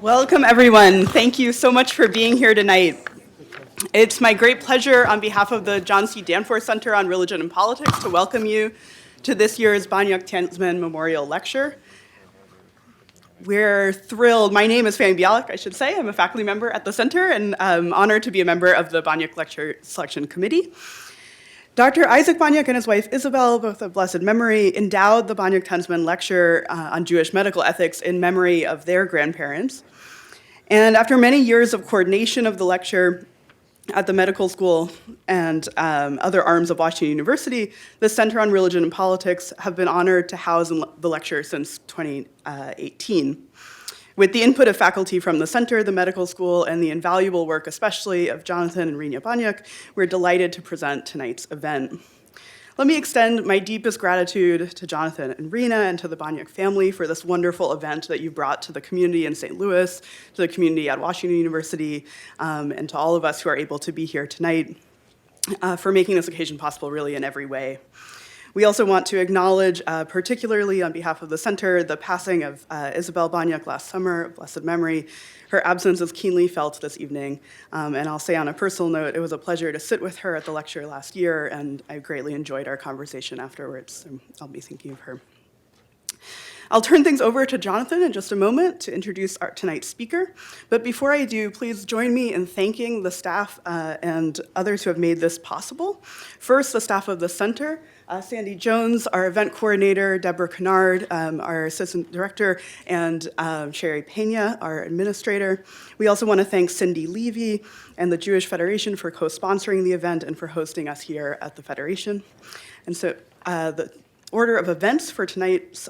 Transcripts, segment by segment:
Welcome, everyone. Thank you so much for being here tonight. It's my great pleasure on behalf of the John C. Danforth Center on Religion and Politics to welcome you to this year's Banach Tansman Memorial Lecture. We're thrilled. My name is Fanny Bialik, I should say. I'm a faculty member at the center, and I'm honored to be a member of the Banach Lecture Selection Committee. Dr. Isaac Banach and his wife Isabel, both of blessed memory, endowed the Banach Tansman Lecture on Jewish medical ethics in memory of their grandparents. And after many years of coordination of the lecture at the medical school and other arms of Washington University, the Center on Religion and Politics have been honored to house the lecture since 2018. With the input of faculty from the center, the medical school, and the invaluable work especially of Jonathan and Rena Banach, we're delighted to present tonight's event. Let me extend my deepest gratitude to Jonathan and Rena and to the Banach family for this wonderful event that you brought to the community in St. Louis, to the community at Washington University, and to all of us who are able to be here tonight for making this occasion possible really in every way. We also want to acknowledge, particularly on behalf of the center, the passing of Isabel Banach last summer, of blessed memory. Her absence is keenly felt this evening. And I'll say on a personal note, it was a pleasure to sit with her at the lecture last year, and I greatly enjoyed our conversation afterwards. And I'll be thinking of her. I'll turn things over to Jonathan in just a moment to introduce tonight's speaker. But before I do, please join me in thanking the staff and others who have made this possible. First, the staff of the center, Sandy Jones, our event coordinator, Deborah Kennard, our assistant director, and Sherry Pena, our administrator. We also want to thank Cindy Levy and the Jewish Federation for co-sponsoring the event and for hosting us here at the Federation. And so the order of events for tonight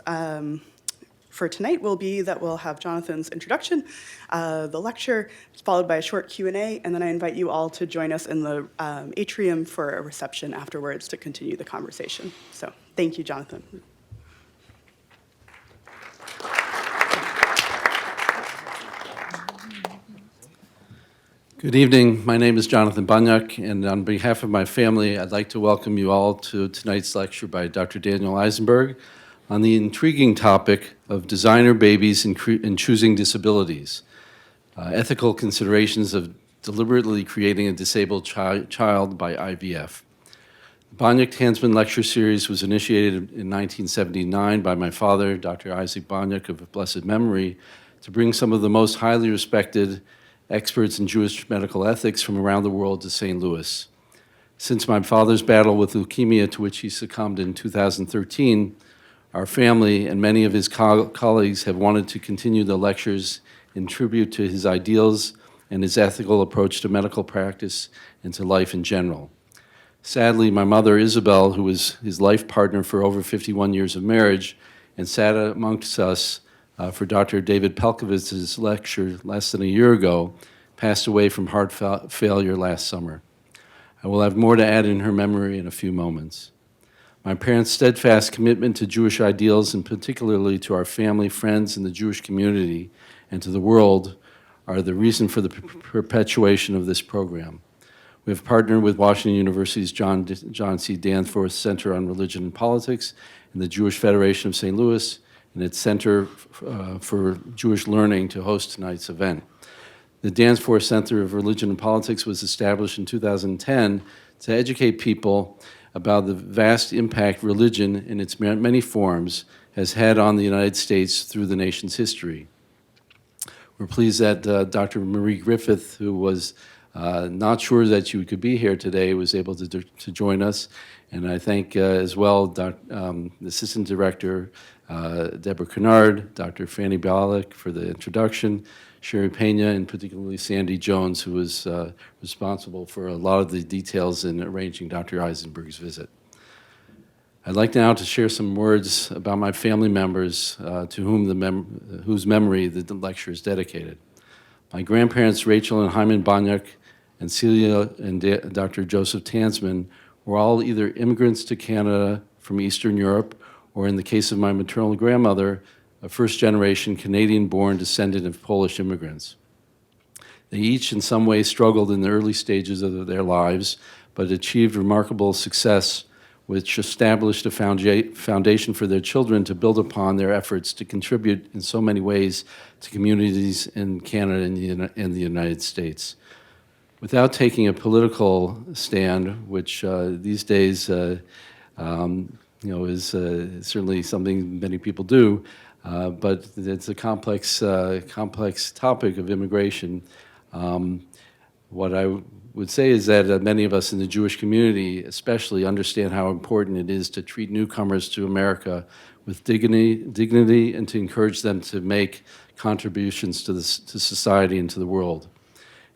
will be that we'll have Jonathan's introduction, the lecture, followed by a short Q&A, and then I invite you all to join us in the atrium for a reception afterwards to continue the conversation. So thank you, Jonathan. Good evening. My name is Jonathan Banach, and on behalf of my family, I'd like to welcome you all to tonight's lecture by Dr. Daniel Eisenberg on the intriguing topic of designer babies and choosing disabilities, ethical considerations of deliberately creating a disabled child by IVF. The Banach Tansman Lecture Series was initiated in 1979 by my father, Dr. Isaac Banach of blessed memory, to bring some of the most highly respected experts in Jewish medical ethics from around the world to St. Louis. Since my father's battle with leukemia, to which he succumbed in 2013, our family and many of his colleagues have wanted to continue the lectures in tribute to his ideals and his ethical approach to medical practice and to life in general. Sadly, my mother, Isabel, who was his life partner for over 51 years of marriage and sat amongst us for Dr. David Pelkowitz's lecture less than a year ago, passed away from heart failure last summer. I will have more to add in her memory in a few moments. My parents' steadfast commitment to Jewish ideals, and particularly to our family, friends, and the Jewish community, and to the world, are the reason for the perpetuation of this program. We have partnered with Washington University's John C. Danforth Center on Religion and Politics and the Jewish Federation of St. Louis and its Center for Jewish Learning to host tonight's event. The Danforth Center of Religion and Politics was established in 2010 to educate people about the vast impact religion in its many forms has had on the United States through the nation's history. We're pleased that Dr. Marie Griffith, who was not sure that you could be here today, was able to join us. And I thank as well the Assistant Director, Deborah Kennard, Dr. Fanny Bialik for the introduction, Sherry Pena, and particularly Sandy Jones, who was responsible for a lot of the details in arranging Dr. Eisenberg's visit. I'd like now to share some words about my family members to whom whose memory the lecture is dedicated. My grandparents, Rachel and Hyman Banach, and Celia and Dr. Joseph Tansman were all either immigrants to Canada from Eastern Europe, or in the case of my maternal grandmother, a first-generation Canadian-born descendant of Polish immigrants. They each in some way struggled in the early stages of their lives, but achieved remarkable success which established a foundation for their children to build upon their efforts to contribute in so many ways to communities in Canada and the United States. Without taking a political stand, which these days is certainly something many people do, but it's a complex topic of immigration. What I would say is that many of us in the Jewish community especially understand how important it is to treat newcomers to America with dignity and to encourage them to make contributions to society and to the world.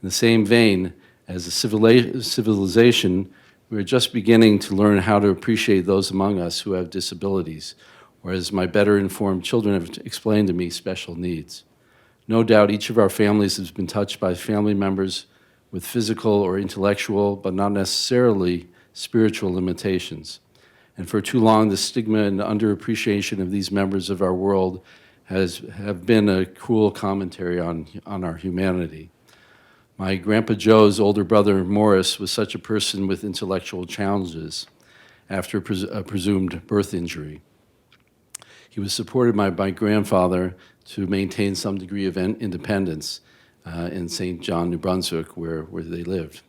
In the same vein, as a civilization, we are just beginning to learn how to appreciate those among us who have disabilities, or as my better informed children have explained to me, special needs. No doubt each of our families has been touched by family members with physical or intellectual, but not necessarily spiritual limitations. And for too long, the stigma and underappreciation of these members of our world have been a cruel commentary on our humanity. My Grandpa Joe's older brother, Morris, was such a person with intellectual challenges after a presumed birth injury. He was supported by my grandfather to maintain some degree of independence in St. John, New Brunswick, where they lived.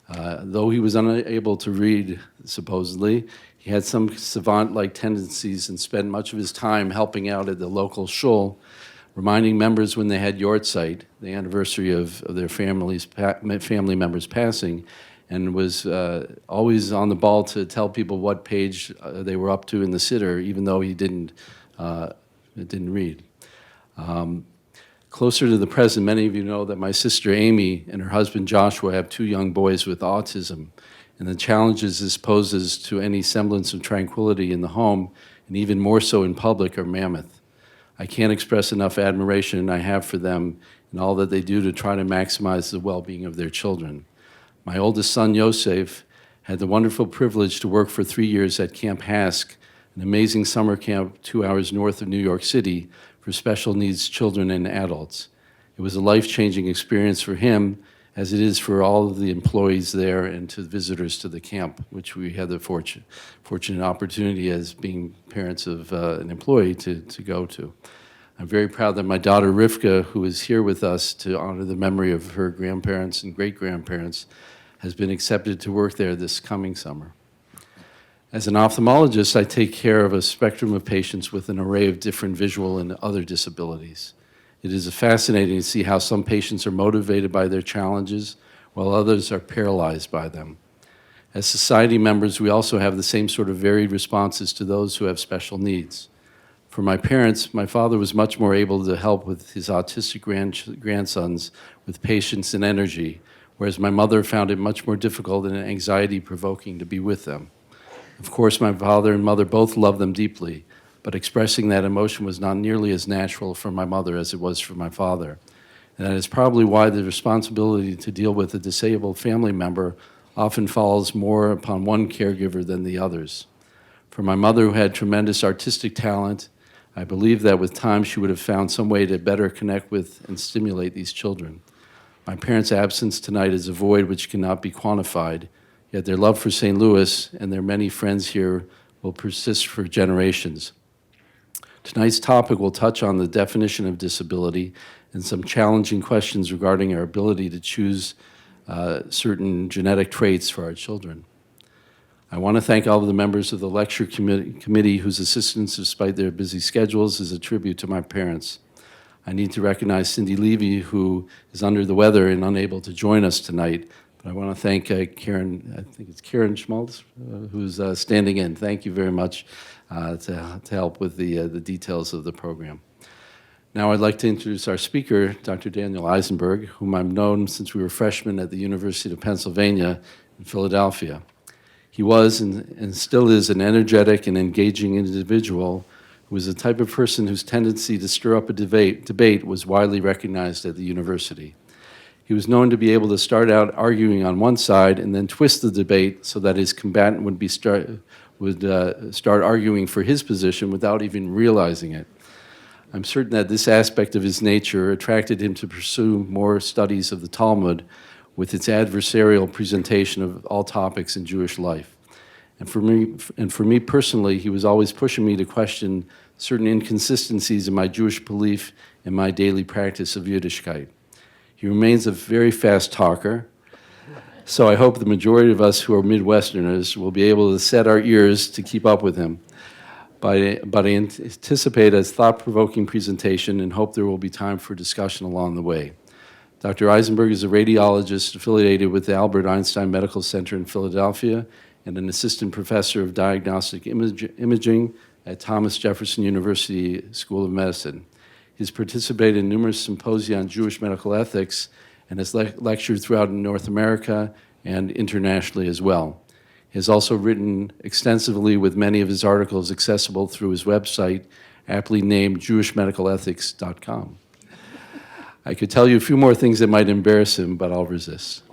Though he was unable to read, supposedly, he had some savant-like tendencies and spent much of his time helping out at the local shul, reminding members when they had yortzeit, the anniversary of their family members passing, and was always on the ball to tell people what page they were up to in the siddur, even though he didn't read. Closer to the present, many of you know that my sister Amy and her husband Joshua have 2 young boys with autism, and the challenges this poses to any semblance of tranquility in the home, and even more so in public, are mammoth. I can't express enough admiration I have for them and all that they do to try to maximize the well-being of their children. My oldest son, Yosef, had the wonderful privilege to work for 3 years at Camp Hask, an amazing summer camp 2 hours north of New York City for special needs children and adults. It was a life-changing experience for him, as it is for all of the employees there and to the visitors to the camp, which we had the fortunate opportunity as being parents of an employee to go to. I'm very proud that my daughter Rivka, who is here with us to honor the memory of her grandparents and great-grandparents, has been accepted to work there this coming summer. As an ophthalmologist, I take care of a spectrum of patients with an array of different visual and other disabilities. It is fascinating to see how some patients are motivated by their challenges, while others are paralyzed by them. As society members, we also have the same sort of varied responses to those who have special needs. For my parents, my father was much more able to help with his autistic grandsons with patience and energy, whereas my mother found it much more difficult and anxiety-provoking to be with them. Of course, my father and mother both loved them deeply, but expressing that emotion was not nearly as natural for my mother as it was for my father. And that is probably why the responsibility to deal with a disabled family member often falls more upon one caregiver than the others. For my mother, who had tremendous artistic talent, I believe that with time she would have found some way to better connect with and stimulate these children. My parents' absence tonight is a void which cannot be quantified, yet their love for St. Louis and their many friends here will persist for generations. Tonight's topic will touch on the definition of disability and some challenging questions regarding our ability to choose certain genetic traits for our children. I want to thank all of the members of the lecture committee whose assistance, despite their busy schedules, is a tribute to my parents. I need to recognize Cindy Levy, who is under the weather and unable to join us tonight. But I want to thank Karen, I think it's Karen Schmaltz, who's standing in. Thank you very much to help with the details of the program. Now I'd like to introduce our speaker, Dr. Daniel Eisenberg, whom I've known since we were freshmen at the University of Pennsylvania in Philadelphia. He was and still is an energetic and engaging individual who was the type of person whose tendency to stir up a debate was widely recognized at the university. He was known to be able to start out arguing on one side and then twist the debate so that his combatant would start arguing for his position without even realizing it. I'm certain that this aspect of his nature attracted him to pursue more studies of the Talmud with its adversarial presentation of all topics in Jewish life. And for me personally, he was always pushing me to question certain inconsistencies in my Jewish belief and my daily practice of Yiddishkeit. He remains a very fast talker, so I hope the majority of us who are Midwesterners will be able to set our ears to keep up with him. But I anticipate a thought-provoking presentation and hope there will be time for discussion along the way. Dr. Eisenberg is a radiologist affiliated with the Albert Einstein Medical Center in Philadelphia and an assistant professor of diagnostic imaging at Thomas Jefferson University School of Medicine. He's participated in numerous symposia on Jewish medical ethics and has lectured throughout North America and internationally as well. He has also written extensively, with many of his articles accessible through his website, aptly named jewishmedicalethics.com. I could tell you a few more things that might embarrass him, but I'll resist.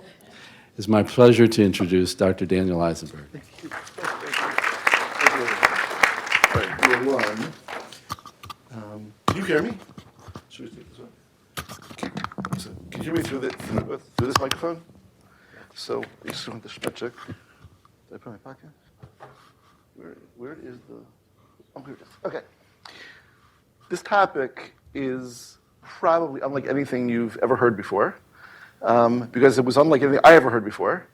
It's my pleasure to introduce Dr. Daniel Eisenberg. All right, you're one. Can you hear me? Should we take this one? So, can you hear me through this microphone? So, you just want the Schmetcheck. Did I put it in my pocket? Where is the? Oh, here it is. Okay. This topic is probably unlike anything you've ever heard before, because it was unlike anything I ever heard before.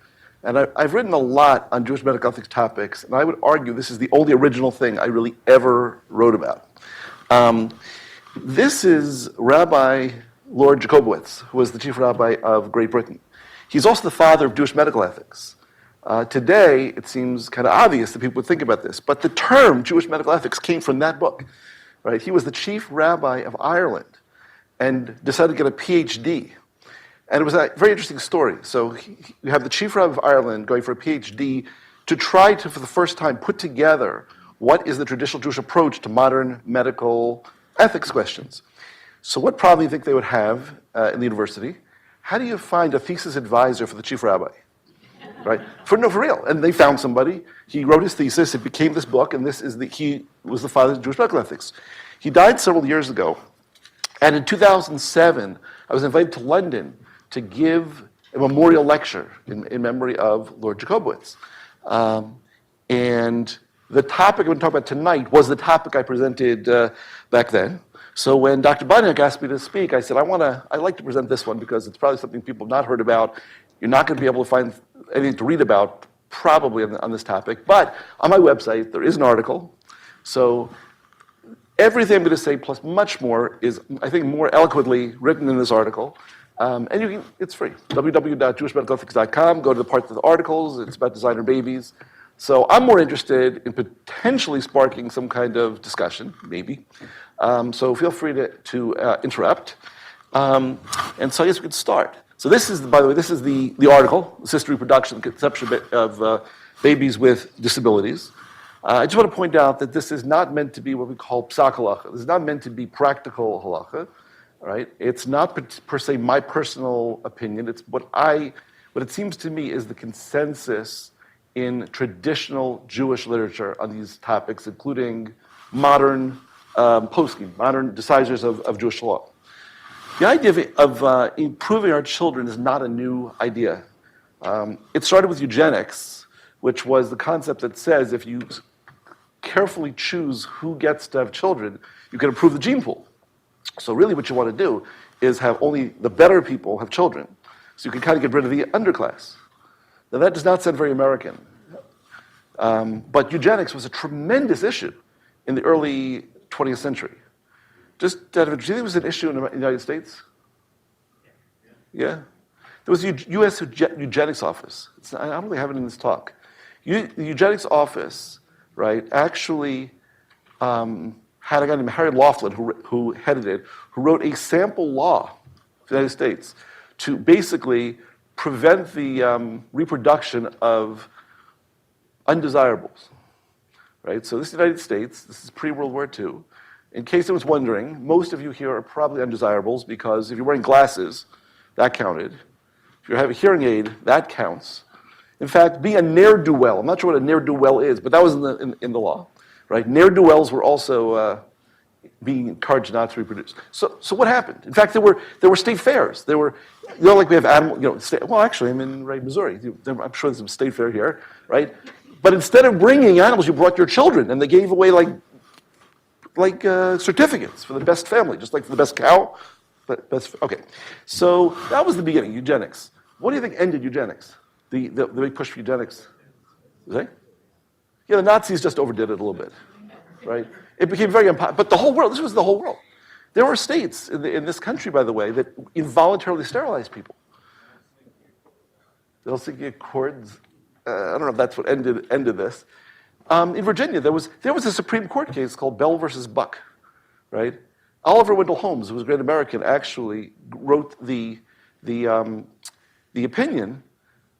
And I've written a lot on Jewish medical ethics topics, and I would argue this is the only original thing I really ever wrote about. This is Rabbi Lord Jacobowitz, who was the chief rabbi of Great Britain. He's also the father of Jewish medical ethics. Today, it seems kind of obvious that people would think about this, but the term Jewish medical ethics came from that book. Right? He was the chief rabbi of Ireland and decided to get a PhD. And it was a very interesting story. So you have the chief rabbi of Ireland going for a PhD to try to, for the first time, put together what is the traditional Jewish approach to modern medical ethics questions. So what problem do you think they would have in the university? How do you find a thesis advisor for the chief rabbi? Right? For real. And they found somebody. He wrote his thesis. It became this book, and he was the father of Jewish medical ethics. He died several years ago. And in 2007, I was invited to London to give a memorial lecture in memory of Lord Jacobowitz. And the topic I'm going to talk about tonight was the topic I presented back then. So when Dr. Banach asked me to speak, I said, I'd like to present this one because it's probably something people have not heard about. You're not going to be able to find anything to read about probably on this topic. But on my website, there is an article. So everything I'm going to say, plus much more, is, I think, more eloquently written in this article. And it's free. www.jewishmedicalethics.com. Go to the part of the articles. It's about designer babies. So I'm more interested in potentially sparking some kind of discussion, maybe. So feel free to interrupt. And so I guess we could start. So this is, by the way, this is the article, Assisted Reproduction, Conception of Babies with Disabilities. I just want to point out that this is not meant to be what we call psak halacha. This is not meant to be practical halacha, right? It's not per se my personal opinion. It's what it seems to me is the consensus in traditional Jewish literature on these topics, including modern poskim, modern decisors of Jewish law. The idea of improving our children is not a new idea. It started with eugenics, which was the concept that says if you carefully choose who gets to have children, you can improve the gene pool. So really what you want to do is have only the better people have children. So you can kind of get rid of the underclass. Now that does not sound very American. But eugenics was a tremendous issue in the early 20th century. Just out of interest, do you think it was an issue in the United States? Yeah? There was a U.S. Eugenics Office. I don't really have it in this talk. The Eugenics Office, right, actually had a guy named Harry Laughlin who headed it, who wrote a sample law for the United States to basically prevent the reproduction of undesirables, right? So this is the United States. This is pre-World War II. In case anyone's wondering, most of you here are probably undesirables because if you're wearing glasses, that counted. If you have a hearing aid, that counts. In fact, being a ne'er-do-well, I'm not sure what a ne'er-do-well is, but that was in the law, right? Ne'er-do-wells were also being encouraged not to reproduce. So what happened? In fact, there were state fairs. There were, like we have animal, well, actually, I'm in Missouri. I'm sure there's some state fair here, right? But instead of bringing animals, you brought your children, and they gave away like certificates for the best family, just like for the best cow. But best, okay, so that was the beginning, eugenics. What do you think ended eugenics? The big push for eugenics? Right? Yeah, the Nazis just overdid it a little bit, right? It became very unpopular. But the whole world, this was the whole world. There were states in this country, by the way, that involuntarily sterilized people. The Helsinki Accords, I don't know if that's what ended this. In Virginia, there was a Supreme Court case called Bell versus Buck, right? Oliver Wendell Holmes, who was a great American, actually wrote the opinion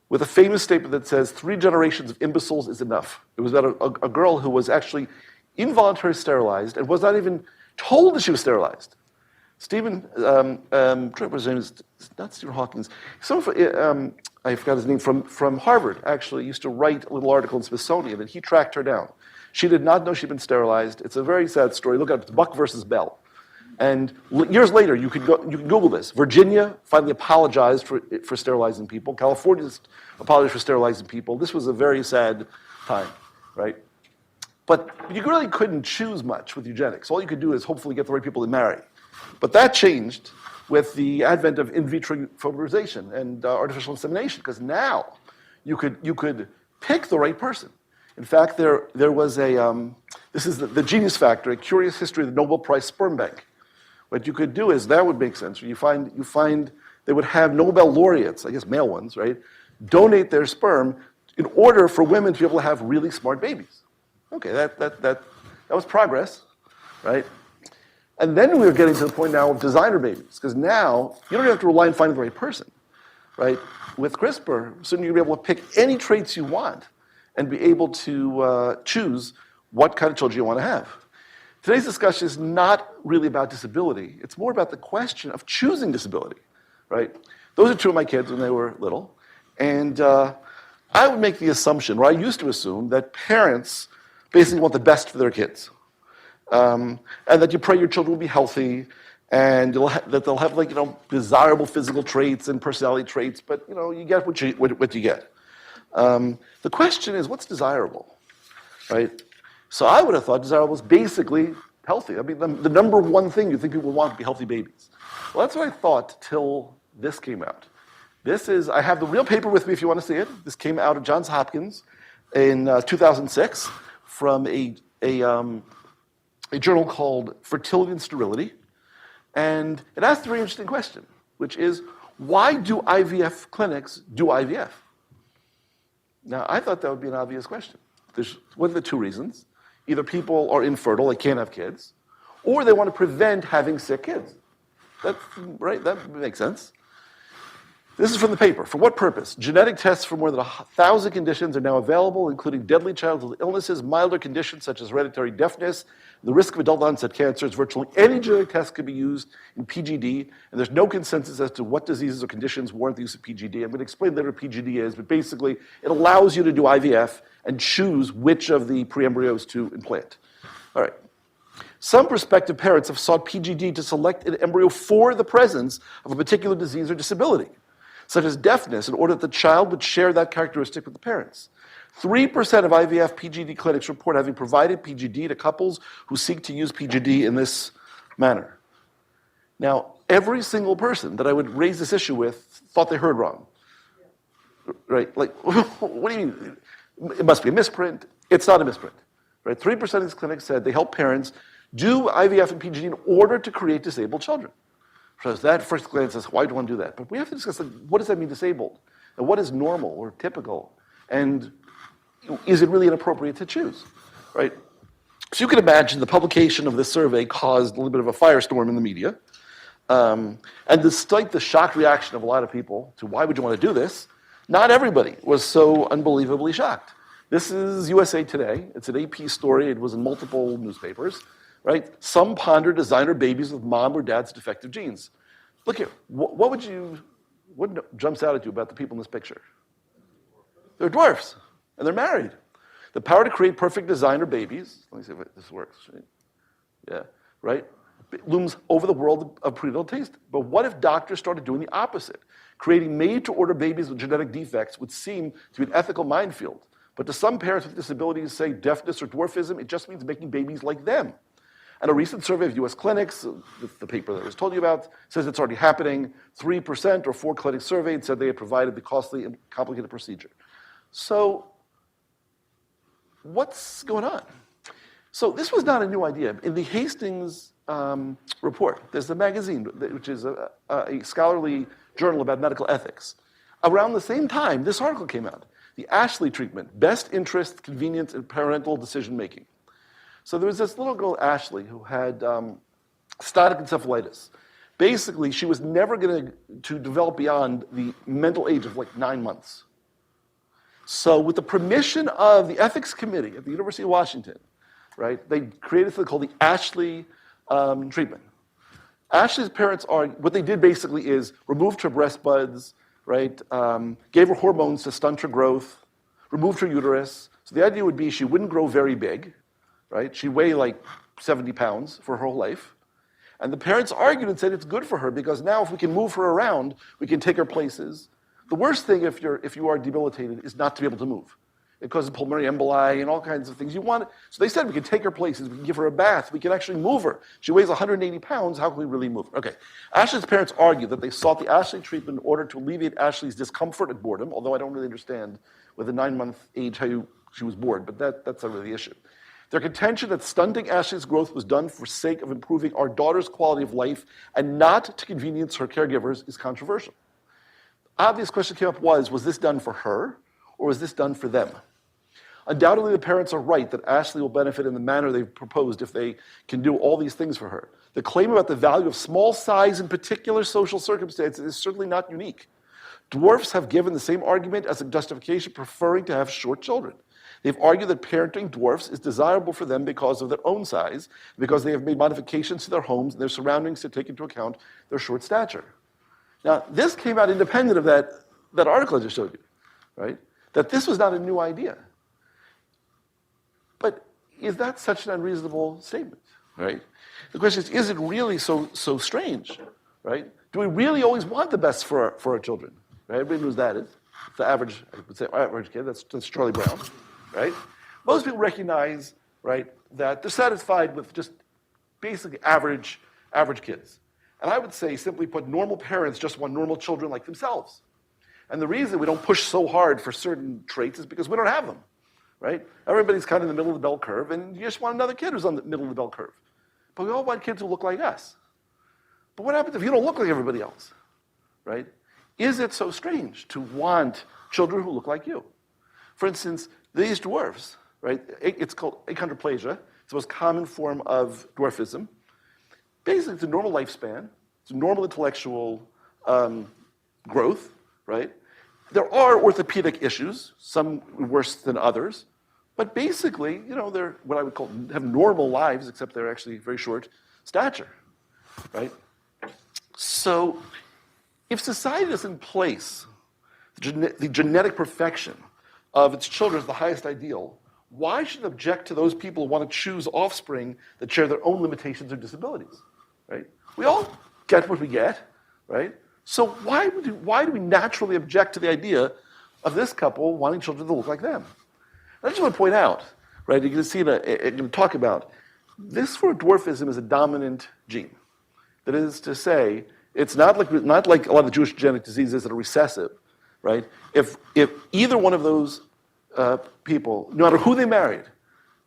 with a famous statement that says, 3 generations of imbeciles is enough. It was about a girl who was actually involuntarily sterilized and was not even told that she was sterilized. Stephen, what was his name? Not Stephen Hawkins. I forgot his name, from Harvard, actually used to write a little article in Smithsonian, and he tracked her down. She did not know she'd been sterilized. It's a very sad story. Look at it. It's Buck versus Bell. And years later, you can Google this. Virginia finally apologized for sterilizing people. California apologized for sterilizing people. This was a very sad time, right? But you really couldn't choose much with eugenics. All you could do is hopefully get the right people to marry. But that changed with the advent of in vitro fertilization and artificial insemination, because now you could pick the right person. In fact, there was this is the genius factor, a curious history of the Nobel Prize sperm bank. What you could do is, that would make sense. You find they would have Nobel laureates, I guess male ones, right, donate their sperm in order for women to be able to have really smart babies. Okay, that was progress, right? And then we were getting to the point now of designer babies, because now you don't have to rely on finding the right person, right? With CRISPR, soon you'll be able to pick any traits you want and be able to choose what kind of children you want to have. Today's discussion is not really about disability. It's more about the question of choosing disability, right? Those are 2 of my kids when they were little. And I would make the assumption, or I used to assume, that parents basically want the best for their kids. And that you pray your children will be healthy, and that they'll have desirable physical traits and personality traits, but you get what you get. The question is, what's desirable, right? So I would have thought desirable is basically healthy. I mean, the number one thing you think people want to be healthy babies. Well, that's what I thought till this came out. I have the real paper with me if you want to see it. This came out of Johns Hopkins in 2006 from a journal called Fertility and Sterility. And it asked a very interesting question, which is, why do IVF clinics do IVF? Now, I thought that would be an obvious question. What are the 2 reasons? Either people are infertile, they can't have kids, or they want to prevent having sick kids. That's right, that makes sense. This is from the paper. For what purpose? Genetic tests for more than 1,000 conditions are now available, including deadly childhood illnesses, milder conditions such as hereditary deafness, the risk of adult onset cancers. Virtually any genetic test could be used in PGD, and there's no consensus as to what diseases or conditions warrant the use of PGD. I'm going to explain later what PGD is, but basically it allows you to do IVF and choose which of the pre-embryos to implant. All right. Some prospective parents have sought PGD to select an embryo for the presence of a particular disease or disability, such as deafness, in order that the child would share that characteristic with the parents. 3% of IVF PGD clinics report having provided PGD to couples who seek to use PGD in this manner. Now, every single person that I would raise this issue with thought they heard wrong. Right? Like, what do you mean? It must be a misprint. It's not a misprint. Right? 3% of these clinics said they help parents do IVF and PGD in order to create disabled children. So that first glance says, why do you want to do that? But we have to discuss, what does that mean, disabled? And what is normal or typical? And is it really inappropriate to choose, right? So you can imagine the publication of this survey caused a little bit of a firestorm in the media. And despite the shocked reaction of a lot of people to why would you want to do this, not everybody was so unbelievably shocked. This is USA Today. It's an AP story. It was in multiple newspapers, right? Some ponder designer babies with mom or dad's defective genes. Look here. What jumps out at you about the people in this picture? They're dwarfs, and they're married. The power to create perfect designer babies, let me see if this works. Yeah, right? It looms over the world of prenatal taste. But what if doctors started doing the opposite? Creating made-to-order babies with genetic defects would seem to be an ethical minefield. But to some parents with disabilities say deafness or dwarfism, it just means making babies like them. And a recent survey of US clinics, the paper that I was told you about, says it's already happening. 3% or 4 clinics surveyed said they had provided the costly and complicated procedure. So what's going on? So this was not a new idea. In the Hastings report, there's the magazine, which is a scholarly journal about medical ethics. Around the same time, this article came out, the Ashley treatment, best interest, convenience, and parental decision-making. So there was this little girl, Ashley, who had static encephalitis. Basically, she was never going to develop beyond the mental age of like 9 months. So with the permission of the ethics committee at the University of Washington, right, they created something called the Ashley treatment. Ashley's parents what they did basically is removed her breast buds, right, gave her hormones to stunt her growth, removed her uterus. So the idea would be she wouldn't grow very big, right? She'd weigh like 70 pounds for her whole life. And the parents argued and said it's good for her because now if we can move her around, we can take her places. The worst thing if you are debilitated is not to be able to move. It causes pulmonary emboli and all kinds of things. So they said we can take her places, we can give her a bath, we can actually move her. She weighs 180 pounds, how can we really move her? Okay, Ashley's parents argued that they sought the Ashley treatment in order to alleviate Ashley's discomfort and boredom, although I don't really understand with a 9-month age how she was bored, but that's not really the issue. Their contention that stunting Ashley's growth was done for sake of improving our daughter's quality of life and not to convenience her caregivers is controversial. Obvious question came up was this done for her or was this done for them? Undoubtedly, the parents are right that Ashley will benefit in the manner they've proposed if they can do all these things for her. The claim about the value of small size in particular social circumstances is certainly not unique. Dwarfs have given the same argument as a justification preferring to have short children. They've argued that parenting dwarfs is desirable for them because of their own size, because they have made modifications to their homes and their surroundings to take into account their short stature. Now, this came out independent of that article I just showed you, right? That this was not a new idea. But is that such an unreasonable statement, right? The question is it really so strange, right? Do we really always want the best for our children? Right? Everybody knows that is. The average, I would say, average kid, that's Charlie Brown, right? Most people recognize, right, that they're satisfied with just basically average kids. And I would say, simply put, normal parents just want normal children like themselves. And the reason we don't push so hard for certain traits is because we don't have them, right? Everybody's kind of in the middle of the bell curve, and you just want another kid who's on the middle of the bell curve. But we all want kids who look like us. But what happens if you don't look like everybody else, right? Is it so strange to want children who look like you? For instance, these dwarfs, right? It's called achondroplasia. It's the most common form of dwarfism. Basically, it's a normal lifespan. It's a normal intellectual growth, right? There are orthopedic issues, some worse than others. But basically, they're what I would call have normal lives, except they're actually very short stature, right? So if society doesn't place the genetic perfection of its children as the highest ideal, why should it object to those people who want to choose offspring that share their own limitations or disabilities, right? We all get what we get, right? So why do we naturally object to the idea of this couple wanting children to look like them? I just want to point out, right, you can see and talk about, this for dwarfism is a dominant gene. That is to say, it's not like a lot of Jewish genetic diseases that are recessive, right? If either one of those people, no matter who they married,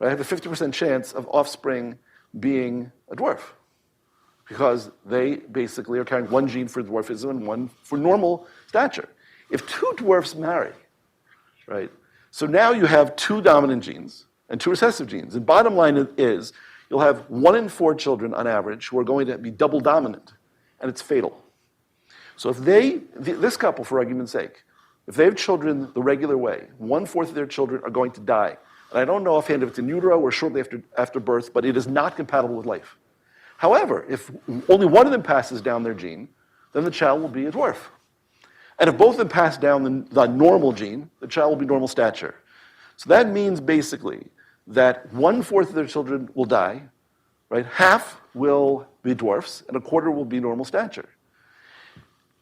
right, have a 50% chance of offspring being a dwarf, because they basically are carrying one gene for dwarfism and one for normal stature. If two dwarfs marry, right, so now you have two dominant genes and two recessive genes. And bottom line is you'll have 1 in 4 children on average who are going to be double dominant, and it's fatal. So if this couple, for argument's sake, if they have children the regular way, 1/4 of their children are going to die. And I don't know offhand if it's in utero or shortly after birth, but it is not compatible with life. However, if only one of them passes down their gene, then the child will be a dwarf. And if both of them pass down the normal gene, the child will be normal stature. So that means basically that 1/4 of their children will die, right? Half will be dwarfs, and 1/4 will be normal stature.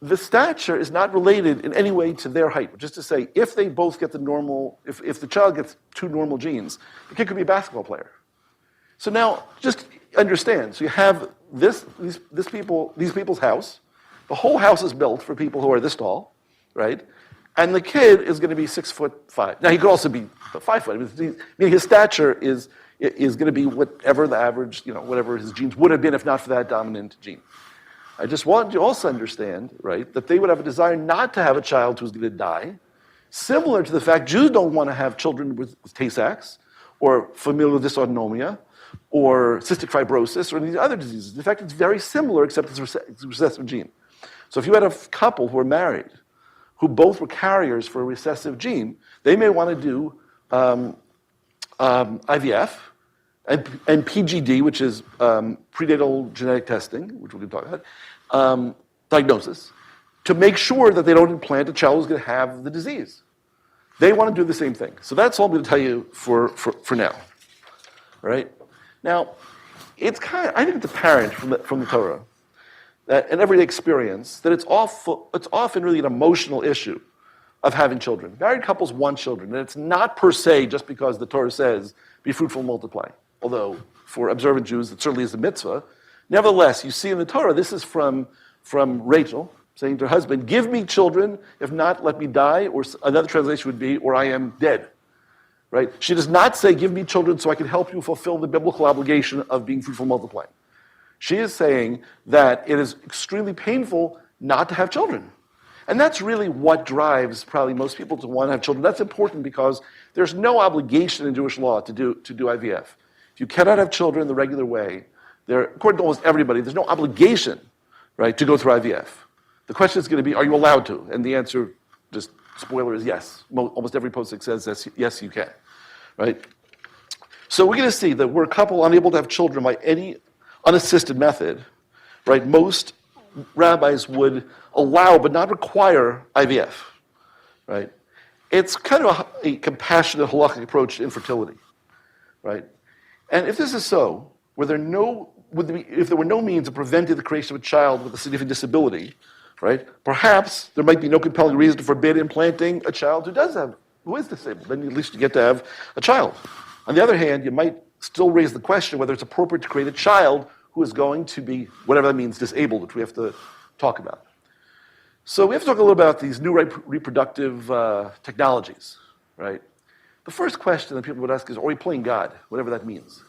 the stature is not related in any way to their height, which is to say, if they both get the normal, if the child gets 2 normal genes, the kid could be a basketball player. So now, just understand, so you have these people's house. The whole house is built for people who are this tall, right? And the kid is going to be 6'5". Now, he could also be 5 foot. I mean, his stature is going to be whatever the average, whatever his genes would have been if not for that dominant gene. I just want you to also understand, right, that they would have a desire not to have a child who's going to die, similar to the fact Jews don't want to have children with Tay-Sachs or familial dysautonomia or cystic fibrosis or any of these other diseases. In fact, it's very similar, except it's a recessive gene. So if you had a couple who were married, who both were carriers for a recessive gene, they may want to do IVF and PGD, which is prenatal genetic testing, which we can talk about, diagnosis, to make sure that they don't implant a child who's going to have the disease. They want to do the same thing. So that's all I'm going to tell you for now. Right? Now, I think it's apparent from the Torah that in everyday experience that it's often really an emotional issue of having children. Married couples want children, and it's not per se just because the Torah says, be fruitful and multiply. Although for observant Jews, it certainly is a mitzvah. Nevertheless, you see in the Torah, this is from Rachel saying to her husband, give me children, if not, let me die, or another translation would be, or I am dead. Right? She does not say, give me children so I can help you fulfill the biblical obligation of being fruitful and multiplying. She is saying that it is extremely painful not to have children. And that's really what drives probably most people to want to have children. That's important because there's no obligation in Jewish law to do IVF. If you cannot have children the regular way, according to almost everybody, there's no obligation, right, to go through IVF. The question is going to be, are you allowed to? And the answer, just spoiler, is yes. Almost every posting says yes, you can, right? So we're going to see that we're a couple unable to have children by any unassisted method, right? Most rabbis would allow but not require IVF, right? It's kind of a compassionate halakhic approach to infertility, right? And if this is so, if there were no means of preventing the creation of a child with a significant disability, right? Perhaps there might be no compelling reason to forbid implanting a child who is disabled. Then at least you get to have a child. On the other hand, you might still raise the question whether it's appropriate to create a child who is going to be, whatever that means, disabled, which we have to talk about. So we have to talk a little about these new reproductive technologies, right? The first question that people would ask is, are we playing God, whatever that means?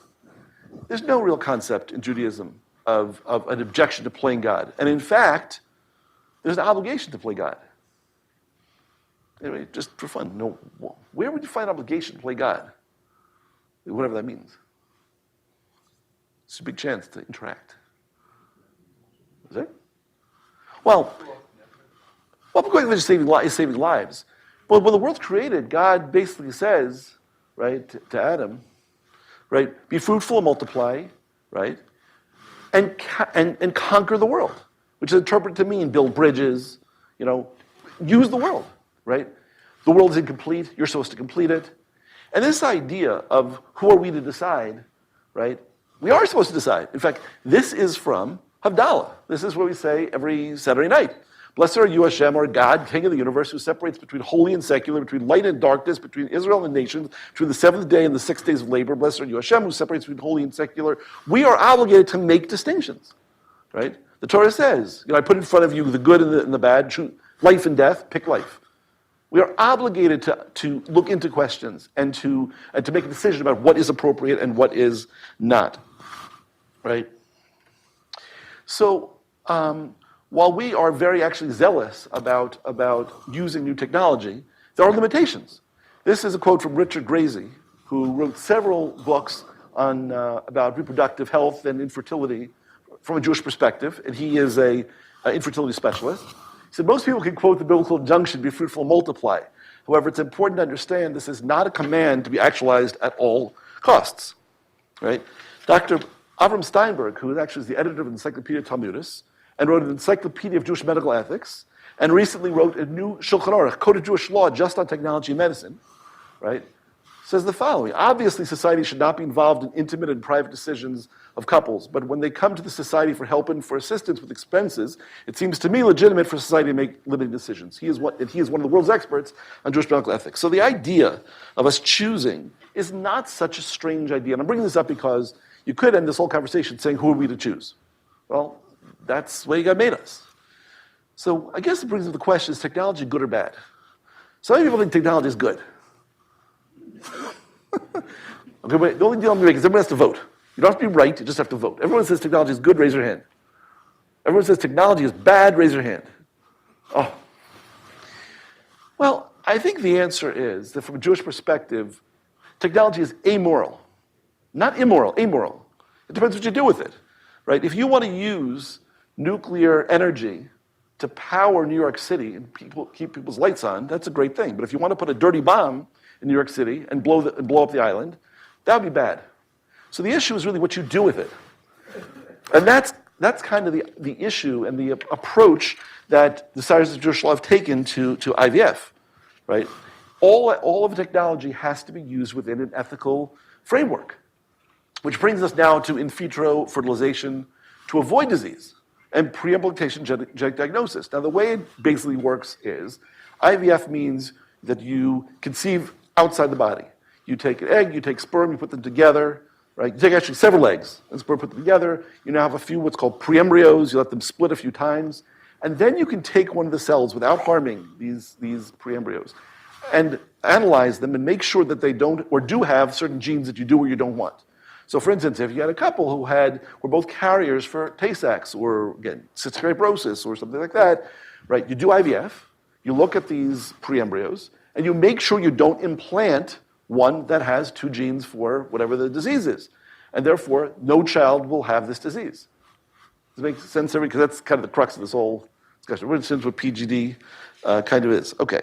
There's no real concept in Judaism of an objection to playing God. And in fact, there's an obligation to play God. Anyway, just for fun, where would you find obligation to play God? Whatever that means. It's a big chance to interact. Is it? Well, because it's saving lives. But when the world's created, God basically says, right, to Adam, right, be fruitful and multiply, right, and conquer the world, which is interpreted to mean build bridges, use the world, right? The world is incomplete. You're supposed to complete it. And this idea of who are we to decide, right? We are supposed to decide. In fact, this is from Havdalah. This is what we say every Saturday night. Blessed are you, Hashem, our God, King of the universe, who separates between holy and secular, between light and darkness, between Israel and the nations, between the 7th day and the 6 days of labor. Blessed are you, Hashem, who separates between holy and secular. We are obligated to make distinctions, right? The Torah says, I put in front of you the good and the bad, life and death, pick life. We are obligated to look into questions and to make a decision about what is appropriate and what is not, right? So, while we are very actually zealous about using new technology, there are limitations. This is a quote from Richard Gracie, who wrote several books on about reproductive health and infertility from a Jewish perspective, and he is an infertility specialist. He said, most people can quote the biblical injunction, be fruitful and multiply. However, it's important to understand this is not a command to be actualized at all costs, right? Dr. Avram Steinberg, who actually is the editor of Encyclopedia Talmudis, and wrote an Encyclopedia of Jewish Medical Ethics, and recently wrote a new Shulchan Aruch, Code of Jewish Law, just on technology and medicine, right? says the following. Obviously, society should not be involved in intimate and private decisions of couples, but when they come to the society for help and for assistance with expenses, it seems to me legitimate for society to make limited decisions. He is one of the world's experts on Jewish medical ethics. So the idea of us choosing is not such a strange idea. And I'm bringing this up because you could end this whole conversation saying, who are we to choose? Well, that's the way God made us. So I guess it brings up the question, is technology good or bad? Some people think technology is good. Okay, but the only deal I'm going to make is everyone has to vote. You don't have to be right, you just have to vote. Everyone says technology is good, raise your hand. Everyone says technology is bad, raise your hand. Oh. Well, I think the answer is that from a Jewish perspective, technology is amoral. Not immoral, amoral. It depends what you do with it, right? If you want to use nuclear energy to power New York City and keep people's lights on, that's a great thing. But if you want to put a dirty bomb in New York City and blow up the island, that would be bad. So the issue is really what you do with it. And that's kind of the issue and the approach that the Societies of Jewish Law have taken to IVF, right? All of the technology has to be used within an ethical framework, which brings us now to in vitro fertilization to avoid disease and pre-implantation genetic diagnosis. Now, the way it basically works is IVF means that you conceive outside the body. You take an egg, you take sperm, you put them together, right? You take actually several eggs and sperm, put them together. You now have a few what's called pre-embryos. You let them split a few times. And then you can take one of the cells without harming these pre-embryos and analyze them and make sure that they don't or do have certain genes that you do or you don't want. So for instance, if you had a couple who were both carriers for Tay-Sachs or, again, cystic fibrosis or something like that, right? You do IVF, you look at these pre-embryos, and you make sure you don't implant one that has two genes for whatever the disease is. And therefore, no child will have this disease. Does it make sense? Because that's kind of the crux of this whole discussion. We're interested in what PGD kind of is. Okay.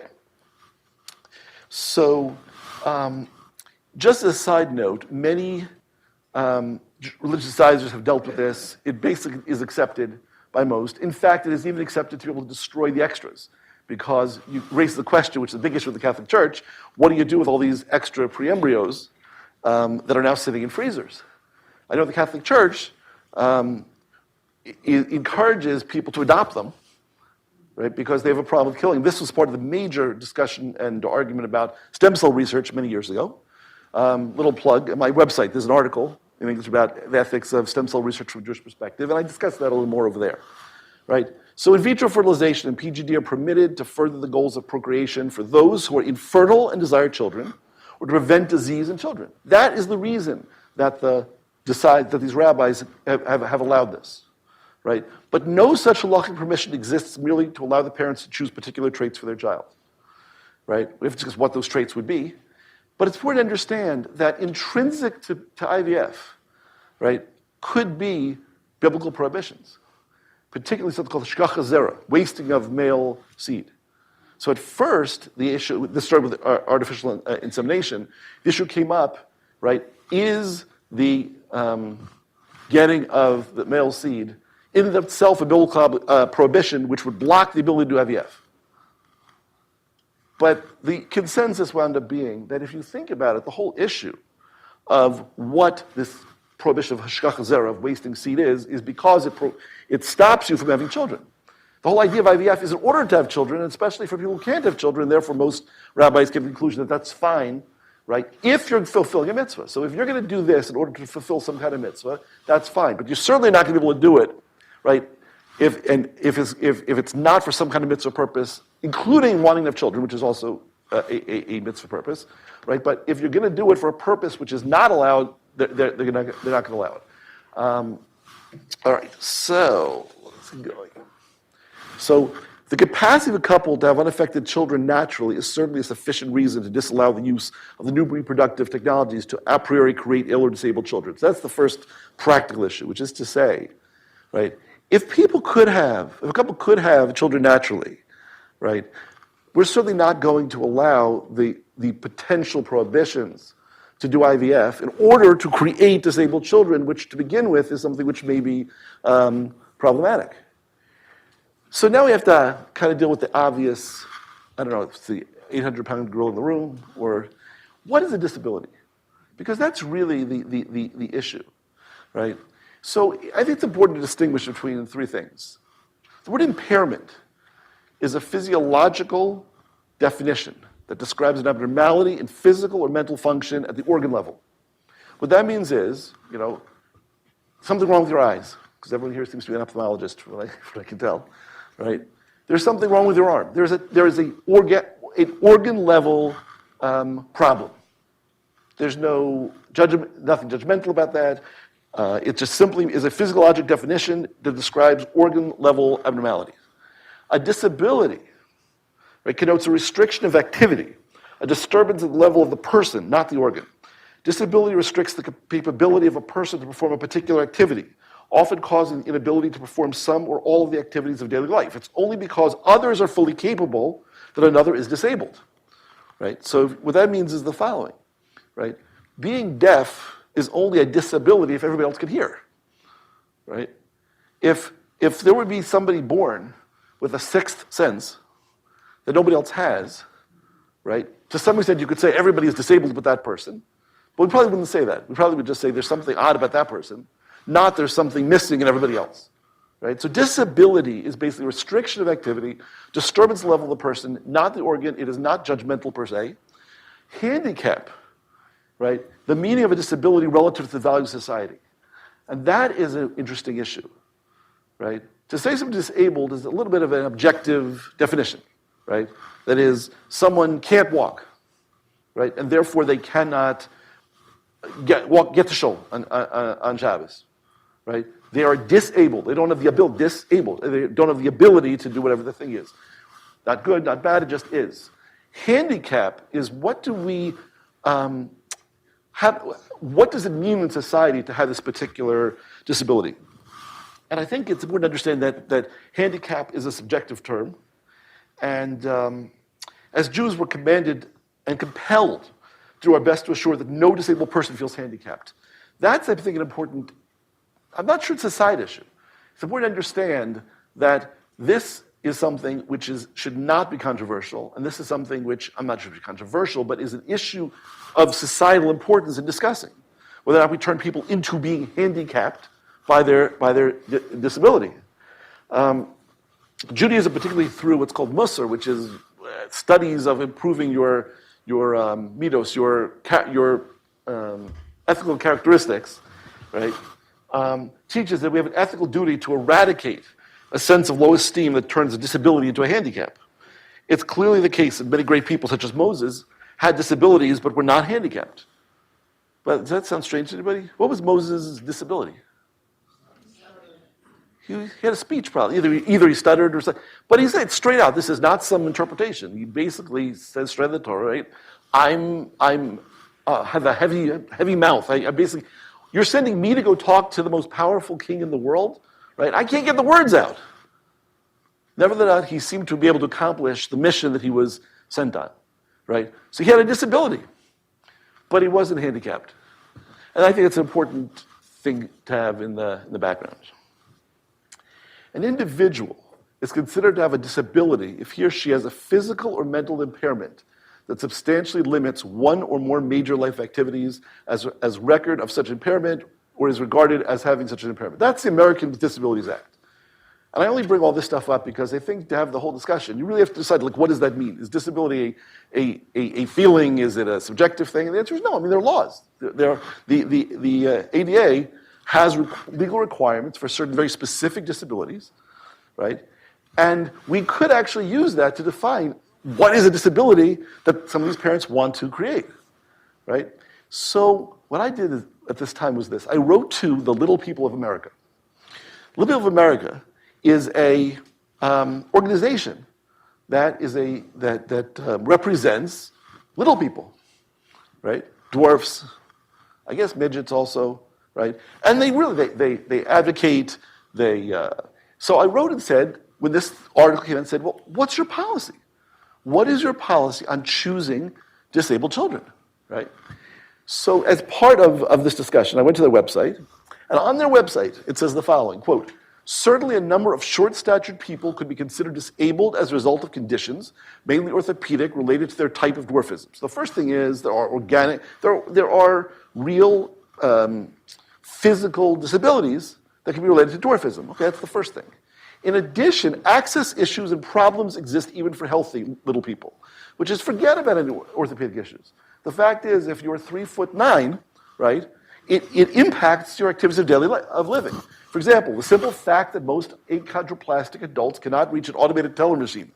So, just as a side note, many religious advisors have dealt with this. It basically is accepted by most. In fact, it is even accepted to be able to destroy the extras, because you raise the question, which is a big issue with the Catholic Church, what do you do with all these extra pre-embryos that are now sitting in freezers? I know the Catholic Church encourages people to adopt them, right, because they have a problem with killing. This was part of the major discussion and argument about stem cell research many years ago. Little plug, at my website, there's an article in English about the ethics of stem cell research from a Jewish perspective, and I discussed that a little more over there, right? So in vitro fertilization and PGD are permitted to further the goals of procreation for those who are infertile and desire children, or to prevent disease in children. That is the reason that these rabbis have allowed this, right? But no such halachic permission exists merely to allow the parents to choose particular traits for their child, right? We have to discuss what those traits would be. But it's important to understand that intrinsic to IVF, right, could be biblical prohibitions, particularly something called hashgacha zera, wasting of male seed. So at first, this started with artificial insemination. The issue came up, right, is the getting of the male seed in and of itself a biblical prohibition which would block the ability to do IVF. But the consensus wound up being that if you think about it, the whole issue of what this prohibition of hashgacha zera, of wasting seed is because it stops you from having children. The whole idea of IVF is in order to have children, and especially for people who can't have children, therefore most rabbis give the conclusion that that's fine, right, if you're fulfilling a mitzvah. So if you're going to do this in order to fulfill some kind of mitzvah, that's fine. But you're certainly not going to be able to do it, right, if it's not for some kind of mitzvah purpose, including wanting to have children, which is also a mitzvah purpose, right? But if you're going to do it for a purpose which is not allowed, they're not going to allow it. All right, so let's keep going. So the capacity of a couple to have unaffected children naturally is certainly a sufficient reason to disallow the use of the new reproductive technologies to a priori create ill or disabled children. So that's the first practical issue, which is to say, right, if a couple could have children naturally, right, we're certainly not going to allow the potential prohibitions to do IVF in order to create disabled children, which to begin with is something which may be problematic. So now we have to kind of deal with the obvious, I don't know, if it's the 800-pound gorilla in the room, or what is a disability? Because that's really the issue, right? So I think it's important to distinguish between three things. The word impairment is a physiological definition that describes an abnormality in physical or mental function at the organ level. What that means is, something wrong with your eyes, because everyone here seems to be an ophthalmologist, from what I can tell, right? There's something wrong with your arm. There is an organ level problem. There's nothing judgmental about that. It just simply is a physiologic definition that describes organ level abnormality. A disability, right, connotes a restriction of activity, a disturbance at the level of the person, not the organ. Disability restricts the capability of a person to perform a particular activity, often causing the inability to perform some or all of the activities of daily life. It's only because others are fully capable that another is disabled, right? So what that means is the following, right? Being deaf is only a disability if everybody else can hear, right? If there would be somebody born with a sixth sense that nobody else has, right? To some extent, you could say everybody is disabled but that person, but we probably wouldn't say that. We probably would just say there's something odd about that person, not there's something missing in everybody else, right? So disability is basically restriction of activity, disturbance level of the person, not the organ. It is not judgmental per se. Handicap, right? The meaning of a disability relative to the value of society. And that is an interesting issue, right? To say someone disabled is a little bit of an objective definition, right? That is, someone can't walk, right? And therefore they cannot get to shul on Shabbos, right? They are disabled. They don't have the ability, disabled. They don't have the ability to do whatever the thing is. Not good, not bad, it just is. Handicap is what does it mean in society to have this particular disability? And I think it's important to understand that handicap is a subjective term. And as Jews, we're commanded and compelled to do our best to assure that no disabled person feels handicapped. That's, I think, an important, I'm not sure it's a side issue. It's important to understand that this is something which should not be controversial, and this is something which, I'm not sure if it's controversial, but is an issue of societal importance in discussing, whether or not we turn people into being handicapped by their disability. Judaism, particularly through what's called Musar, which is studies of improving your midos, your ethical characteristics, right, teaches that we have an ethical duty to eradicate a sense of low esteem that turns a disability into a handicap. It's clearly the case that many great people, such as Moses, had disabilities but were not handicapped. But does that sound strange to anybody? What was Moses' disability? He had a speech problem. Either he stuttered or something. But he said straight out, this is not some interpretation. He basically says straight in the Torah, right? Have a heavy mouth. I basically, you're sending me to go talk to the most powerful king in the world, right? I can't get the words out. Nevertheless, he seemed to be able to accomplish the mission that he was sent on, right? So he had a disability, but he wasn't handicapped. And I think it's an important thing to have in the background. An individual is considered to have a disability if he or she has a physical or mental impairment that substantially limits one or more major life activities as record of such impairment or is regarded as having such an impairment. That's the American with Disabilities Act. And I only bring all this stuff up because I think to have the whole discussion, you really have to decide, like, what does that mean? Is disability a feeling? Is it a subjective thing? And the answer is no. I mean, there are laws. The ADA has legal requirements for certain very specific disabilities, right? And we could actually use that to define what is a disability that some of these parents want to create, right? So what I did at this time was this. I wrote to the Little People of America. Little People of America is a organization that represents little people, right? Dwarfs, I guess midgets also, right? And they advocate. So I wrote and said, when this article came in, said, well, what's your policy? What is your policy on choosing disabled children, right? So as part of this discussion, I went to their website, and on their website, it says the following, quote, Certainly a number of short-statured people could be considered disabled as a result of conditions, mainly orthopedic, related to their type of dwarfism. So the first thing is there are real physical disabilities that can be related to dwarfism. Okay, that's the first thing. In addition, access issues and problems exist even for healthy little people, which is forget about any orthopedic issues. The fact is, if you're 3'9", right, it impacts your activities of daily of living. For example, the simple fact that most achondroplastic adults cannot reach an automated teller machine.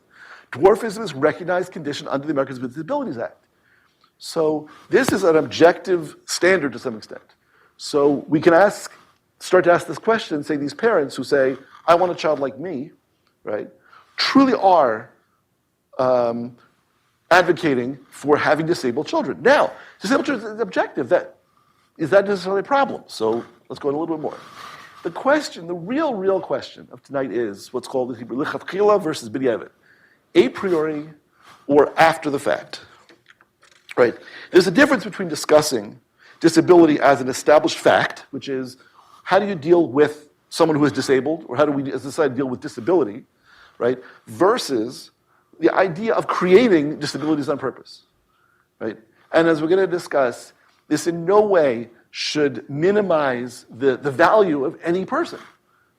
Dwarfism is a recognized condition under the Americans with Disabilities Act. So this is an objective standard to some extent. So we can start to ask this question, say these parents who say, I want a child like me, right, truly are advocating for having disabled children. Now, disabled children is objective. Is that necessarily a problem? So let's go into a little bit more. The question, the real question of tonight is what's called in Hebrew, lichatchila versus b'diavad. A priori or after the fact. Right? There's a difference between discussing disability as an established fact, which is how do you deal with someone who is disabled, or how do we as a society deal with disability, right? Versus the idea of creating disabilities on purpose. Right? And as we're going to discuss, this in no way should minimize the value of any person,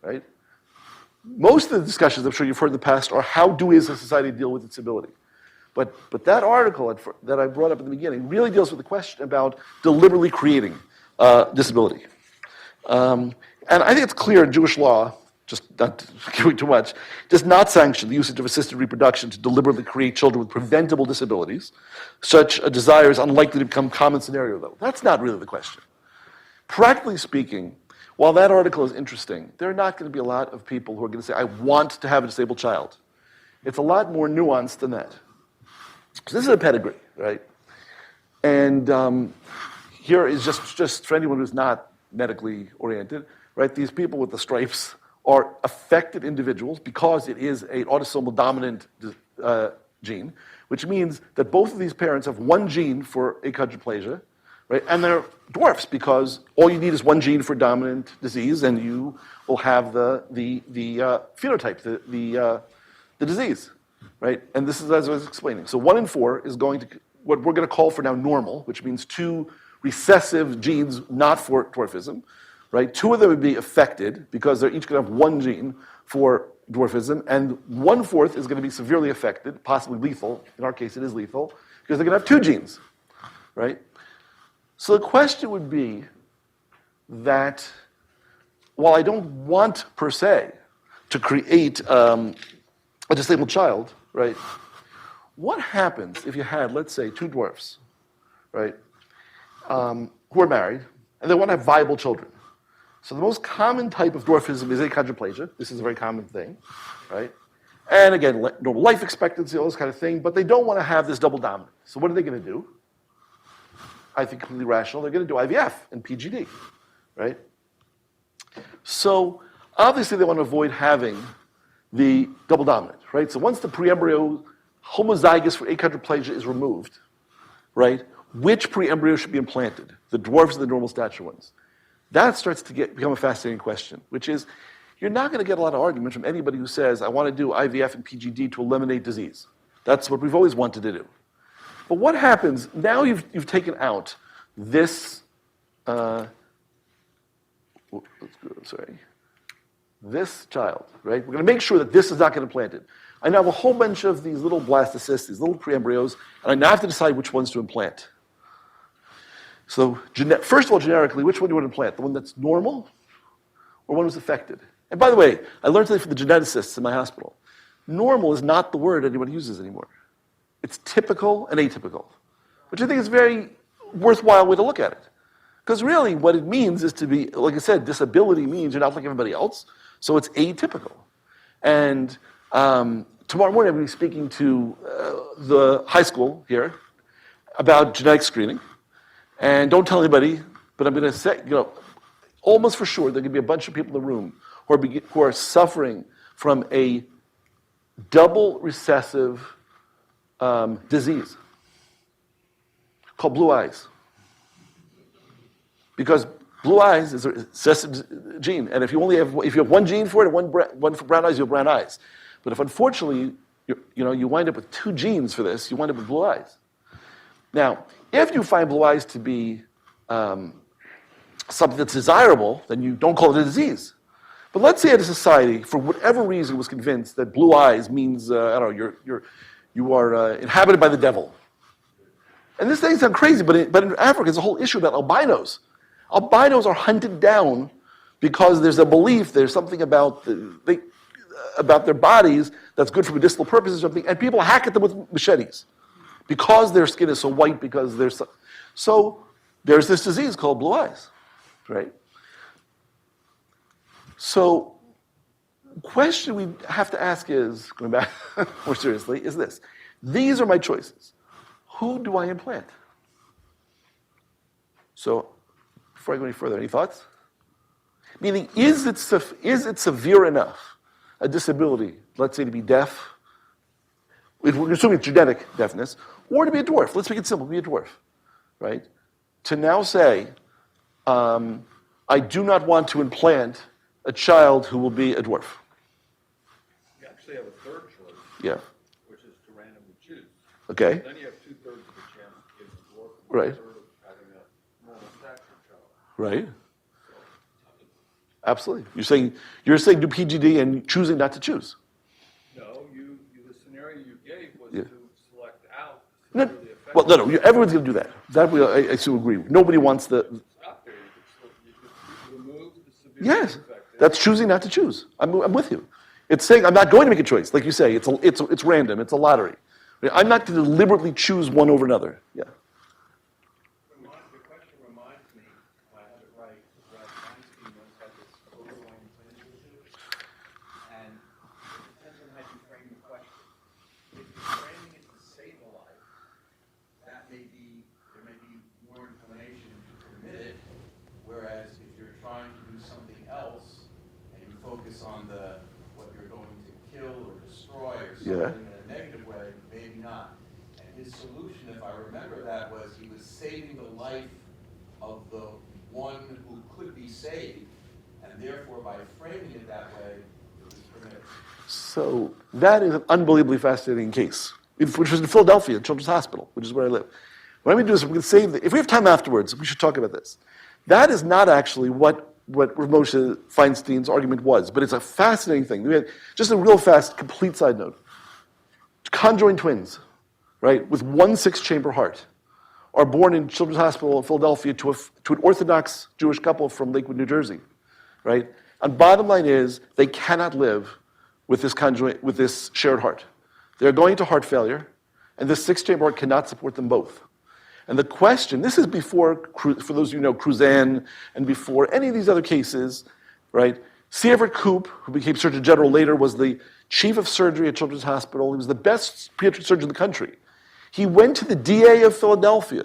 right? Most of the discussions I'm sure you've heard in the past are how do we as a society deal with disability? But that article that I brought up at the beginning really deals with the question about deliberately creating disability. And I think it's clear in Jewish law, just not giving too much, does not sanction the usage of assisted reproduction to deliberately create children with preventable disabilities. Such a desire is unlikely to become a common scenario, though. That's not really the question. Practically speaking, while that article is interesting, there are not going to be a lot of people who are going to say, I want to have a disabled child. It's a lot more nuanced than that. So this is a pedigree, right? And here is just for anyone who's not medically oriented, right? These people with the stripes are affected individuals because it is an autosomal dominant gene, which means that both of these parents have one gene for achondroplasia, right? And they're dwarfs because all you need is one gene for dominant disease, and you will have the phenotype, the disease, right? And this is as I was explaining. So 1 in 4 is going to what we're going to call for now normal, which means 2 recessive genes not for dwarfism, right? 2 of them would be affected because they're each going to have one gene for dwarfism, and 1/4 is going to be severely affected, possibly lethal. In our case, it is lethal because they're going to have 2 genes, right? So the question would be that while I don't want, per se, to create a disabled child, right, what happens if you had, let's say, 2 dwarfs, right, who are married, and they want to have viable children? So the most common type of dwarfism is achondroplasia. This is a very common thing, right? And again, normal life expectancy, all this kind of thing, but they don't want to have this double dominant. So what are they going to do? I think completely rational. They're going to do IVF and PGD, right? So obviously they want to avoid having the double dominant, right? So once the preembryo homozygous for achondroplasia is removed, right, which preembryo should be implanted? The dwarfs or the normal stature ones? That starts to become a fascinating question, which is you're not going to get a lot of argument from anybody who says, I want to do IVF and PGD to eliminate disease. That's what we've always wanted to do. But what happens, now you've taken out this, this child, right? We're going to make sure that this is not getting implanted. I now have a whole bunch of these little blastocysts, these little preembryos, and I now have to decide which ones to implant. So first of all, generically, which one do you want to implant? The one that's normal or one who's affected? And by the way, I learned something from the geneticists in my hospital. Normal is not the word anyone uses anymore. It's typical and atypical, which I think is a very worthwhile way to look at it. Because really what it means is to be, like I said, disability means you're not like everybody else, so it's atypical. And tomorrow morning I'm going to be speaking to the high school here about genetic screening. And don't tell anybody, but I'm going to say, almost for sure, there are going to be a bunch of people in the room who are suffering from a double recessive disease called blue eyes. Because Blue eyes is a recessive gene, and if you have one gene for it and one for brown eyes, you have brown eyes. But if unfortunately you wind up with two genes for this, you wind up with blue eyes. Now, if you find blue eyes to be something that's desirable, then you don't call it a disease. But let's say a society, for whatever reason, was convinced that blue eyes means I don't know you are inhabited by the devil. And this thing sounds crazy, but in Africa, there's a whole issue about albinos. Albinos are hunted down because there's a belief, there's something about about their bodies that's good for medicinal purposes or something, and people hack at them with machetes because their skin is so white, because there's so there's this disease called blue eyes, right? So the question we have to ask is, going back more seriously, is this. These are my choices. Who do I implant? So before I go any further, any thoughts? Meaning, is it severe enough, a disability, let's say to be deaf, if we're assuming it's genetic deafness, or to be a dwarf? Let's make it simple, be a dwarf, right? To now say, I do not want to implant a child who will be a dwarf. You actually have a third choice, Yeah. which is to randomly choose. Okay. Then you have 2/3 of the chance of getting a dwarf, and Right. 1/3 of having a normal stature child. Right. Absolutely. You're saying do PGD and choosing not to choose. No, the scenario you gave was Yeah. to select out the No, severely affected. well, no, everyone's going to do that. That I still agree. Nobody wants the. Stop there. You could remove the severely Yes, affected. that's choosing not to choose. I'm with you. It's saying I'm not going to make a choice, like you say. It's random. It's a lottery. I'm not going to deliberately choose one over another. Yeah. The question reminds me, if I have it right, Ralph Weinstein once had this overwhelming disease, and it depends on how you frame the question. If you're framing it to save a life, there may be more inclination to permit it, whereas if you're trying to do something else and you focus on what you're going to kill or destroy or something in a negative way, maybe not. And his solution, if I remember that, was he was saving the life of the one who could be saved, and therefore by framing it that way, it was permitted. So that is an unbelievably fascinating case, which was in Philadelphia, Children's Hospital, which is where I live. What I'm going to do is we're going to save if we have time afterwards, we should talk about this. That is not actually what Moshe Feinstein's argument was, but it's a fascinating thing. We had just a real fast, complete side note. Conjoined twins, right, with one 6-chamber heart, are born in Children's Hospital in Philadelphia to an Orthodox Jewish couple from Lakewood, New Jersey, right? And bottom line is, they cannot live with this shared heart. They're going to heart failure, and this 6-chamber heart cannot support them both. And the question, this is before, for those of you who know, Cruzan, and before any of these other cases, right? C. Everett Koop, who became Surgeon General later, was the chief of surgery at Children's Hospital. He was the best pediatric surgeon in the country. He went to the DA of Philadelphia,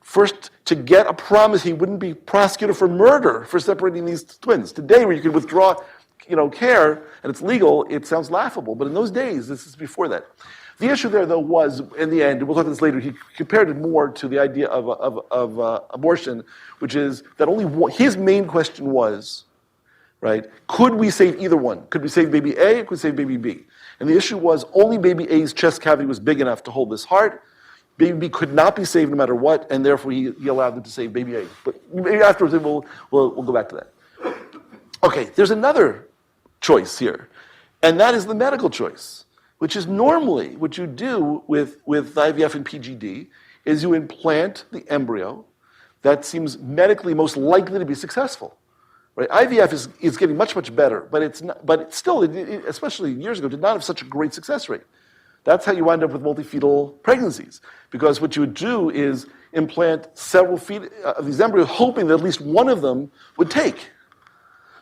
first to get a promise he wouldn't be prosecuted for murder for separating these twins. Today, where you can withdraw care, and it's legal, it sounds laughable. But in those days, this is before that. The issue there, though, was, in the end, we'll talk about this later, he compared it more to the idea of abortion, which is that his main question was, right, could we save either one? Could we save baby A or could we save baby B? And the issue was only baby A's chest cavity was big enough to hold this heart. Baby B could not be saved no matter what, and therefore he allowed them to save baby A. But maybe afterwards we'll go back to that. Okay, there's another choice here, and that is the medical choice, which is normally what you do with IVF and PGD is you implant the embryo that seems medically most likely to be successful. Right? IVF is getting much, much better, but it's not, but it still, especially years ago, did not have such a great success rate. That's how you wind up with multifetal pregnancies, because what you would do is implant several of these embryos, hoping that at least one of them would take.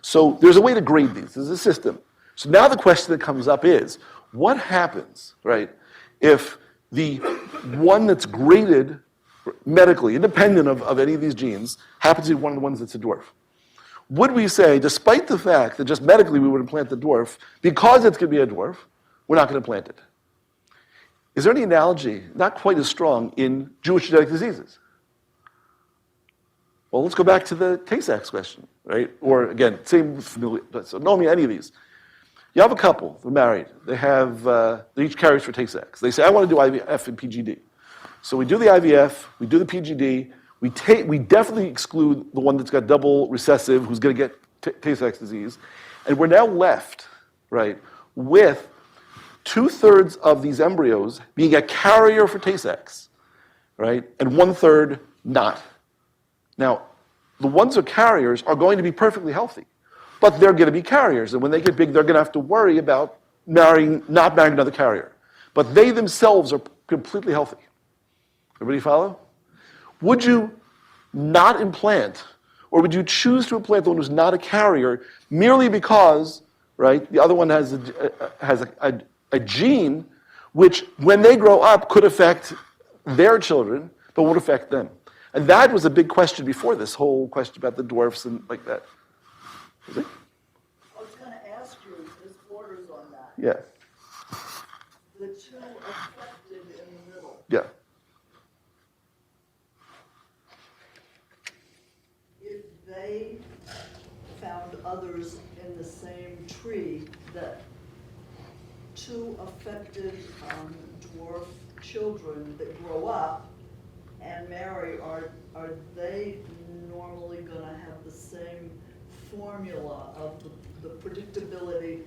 So there's a way to grade these. There's a system. So now the question that comes up is, what happens, right, if the one that's graded medically, independent of any of these genes, happens to be one of the ones that's a dwarf? Would we say, despite the fact that just medically we would implant the dwarf, because it's going to be a dwarf, we're not going to implant it? Is there any analogy, not quite as strong, in Jewish genetic diseases? Well, let's go back to the Tay-Sachs question, right? Or again, same familiar, so know me, any of these. You have a couple, they're married, they have, they each carries for Tay-Sachs. They say, I want to do IVF and PGD. So we do the IVF, we do the PGD, we definitely exclude the one that's got double recessive, who's going to get Tay-Sachs disease, and we're now left, right, with 2/3 of these embryos being a carrier for Tay-Sachs, right, and 1/3 not. Now, the ones who are carriers are going to be perfectly healthy, but they're going to be carriers, and when they get big, they're going to have to worry about not marrying another carrier. But they themselves are completely healthy. Everybody follow? Would you not implant, or would you choose to implant the one who's not a carrier merely because, right, the other one has a gene which, when they grow up, could affect their children, but won't affect them? And that was a big question before this whole question about the dwarfs and like that. Was it? I was going to ask you, this borders on that. Yeah. The two affected in the middle. Yeah. If they found others in the same tree, that two affected dwarf children that grow up and marry, are they normally going to have the same formula of the predictability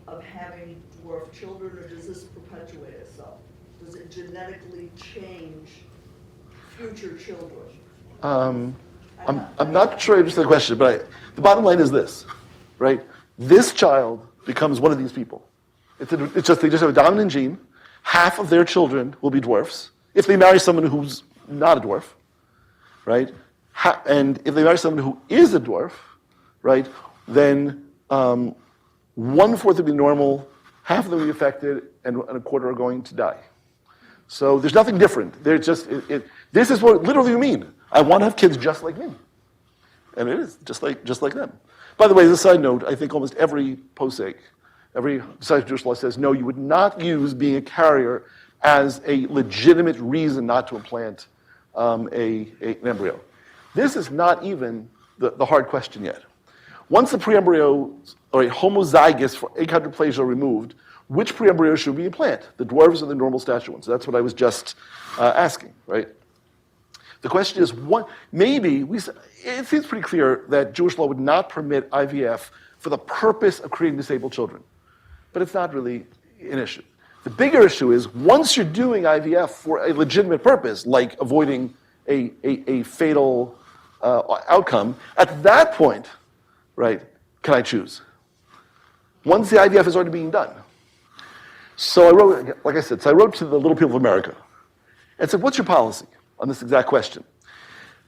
of having dwarf children, or does this perpetuate itself? Does it genetically change future children? I'm not sure I understand the question, but the bottom line is this, right? This child becomes one of these people. It's just they just have a dominant gene. Half of their children will be dwarfs if they marry someone who's not a dwarf, right? And if they marry someone who is a dwarf, right, then 1/4 will be normal, half of them will be affected, and 1/4 are going to die. So there's nothing different. They're just this is what literally you mean. I want to have kids just like me, and it is just like them. By the way, as a side note, I think almost every posek, every besides Jewish law says no. You would not use being a carrier as a legitimate reason not to implant an embryo. This is not even the hard question yet. Once the preembryo or a homozygous for achondroplasia are removed, which preembryo should we implant? The dwarfs or the normal stature ones? That's what I was just asking, right? The question is, it seems pretty clear that Jewish law would not permit IVF for the purpose of creating disabled children. But it's not really an issue. The bigger issue is, once you're doing IVF for a legitimate purpose, like avoiding a fatal outcome, at that point, right, can I choose? Once the IVF is already being done. So I wrote, like I said, to the Little People of America and said, what's your policy on this exact question?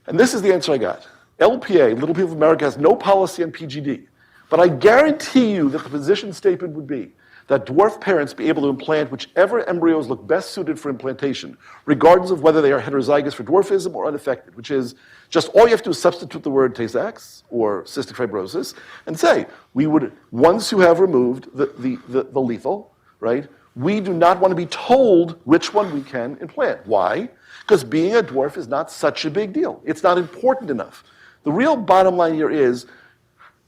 And this is the answer I got. LPA, Little People of America, has no policy on PGD. But I guarantee you that the position statement would be that dwarf parents be able to implant whichever embryos look best suited for implantation, regardless of whether they are heterozygous for dwarfism or unaffected, which is just all you have to do is substitute the word Tay-Sachs or cystic fibrosis and say, we would, once you have removed the lethal, right, we do not want to be told which one we can implant. Why? Because being a dwarf is not such a big deal. It's not important enough. The real bottom line here is,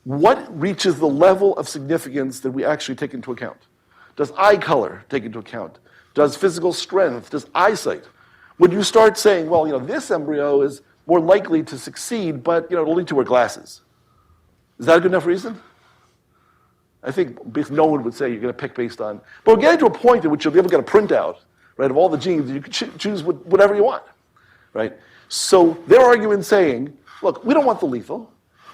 what reaches the level of significance that we actually take into account? Does eye color take into account? Does physical strength? Does eyesight? When you start saying, well, this embryo is more likely to succeed, but it'll need to wear glasses. Is that a good enough reason? I think no one would say you're going to pick based on. But we're getting to a point in which you'll be able to get a printout, right, of all the genes. You can choose whatever you want, right? So their argument saying, look, we don't want the lethal.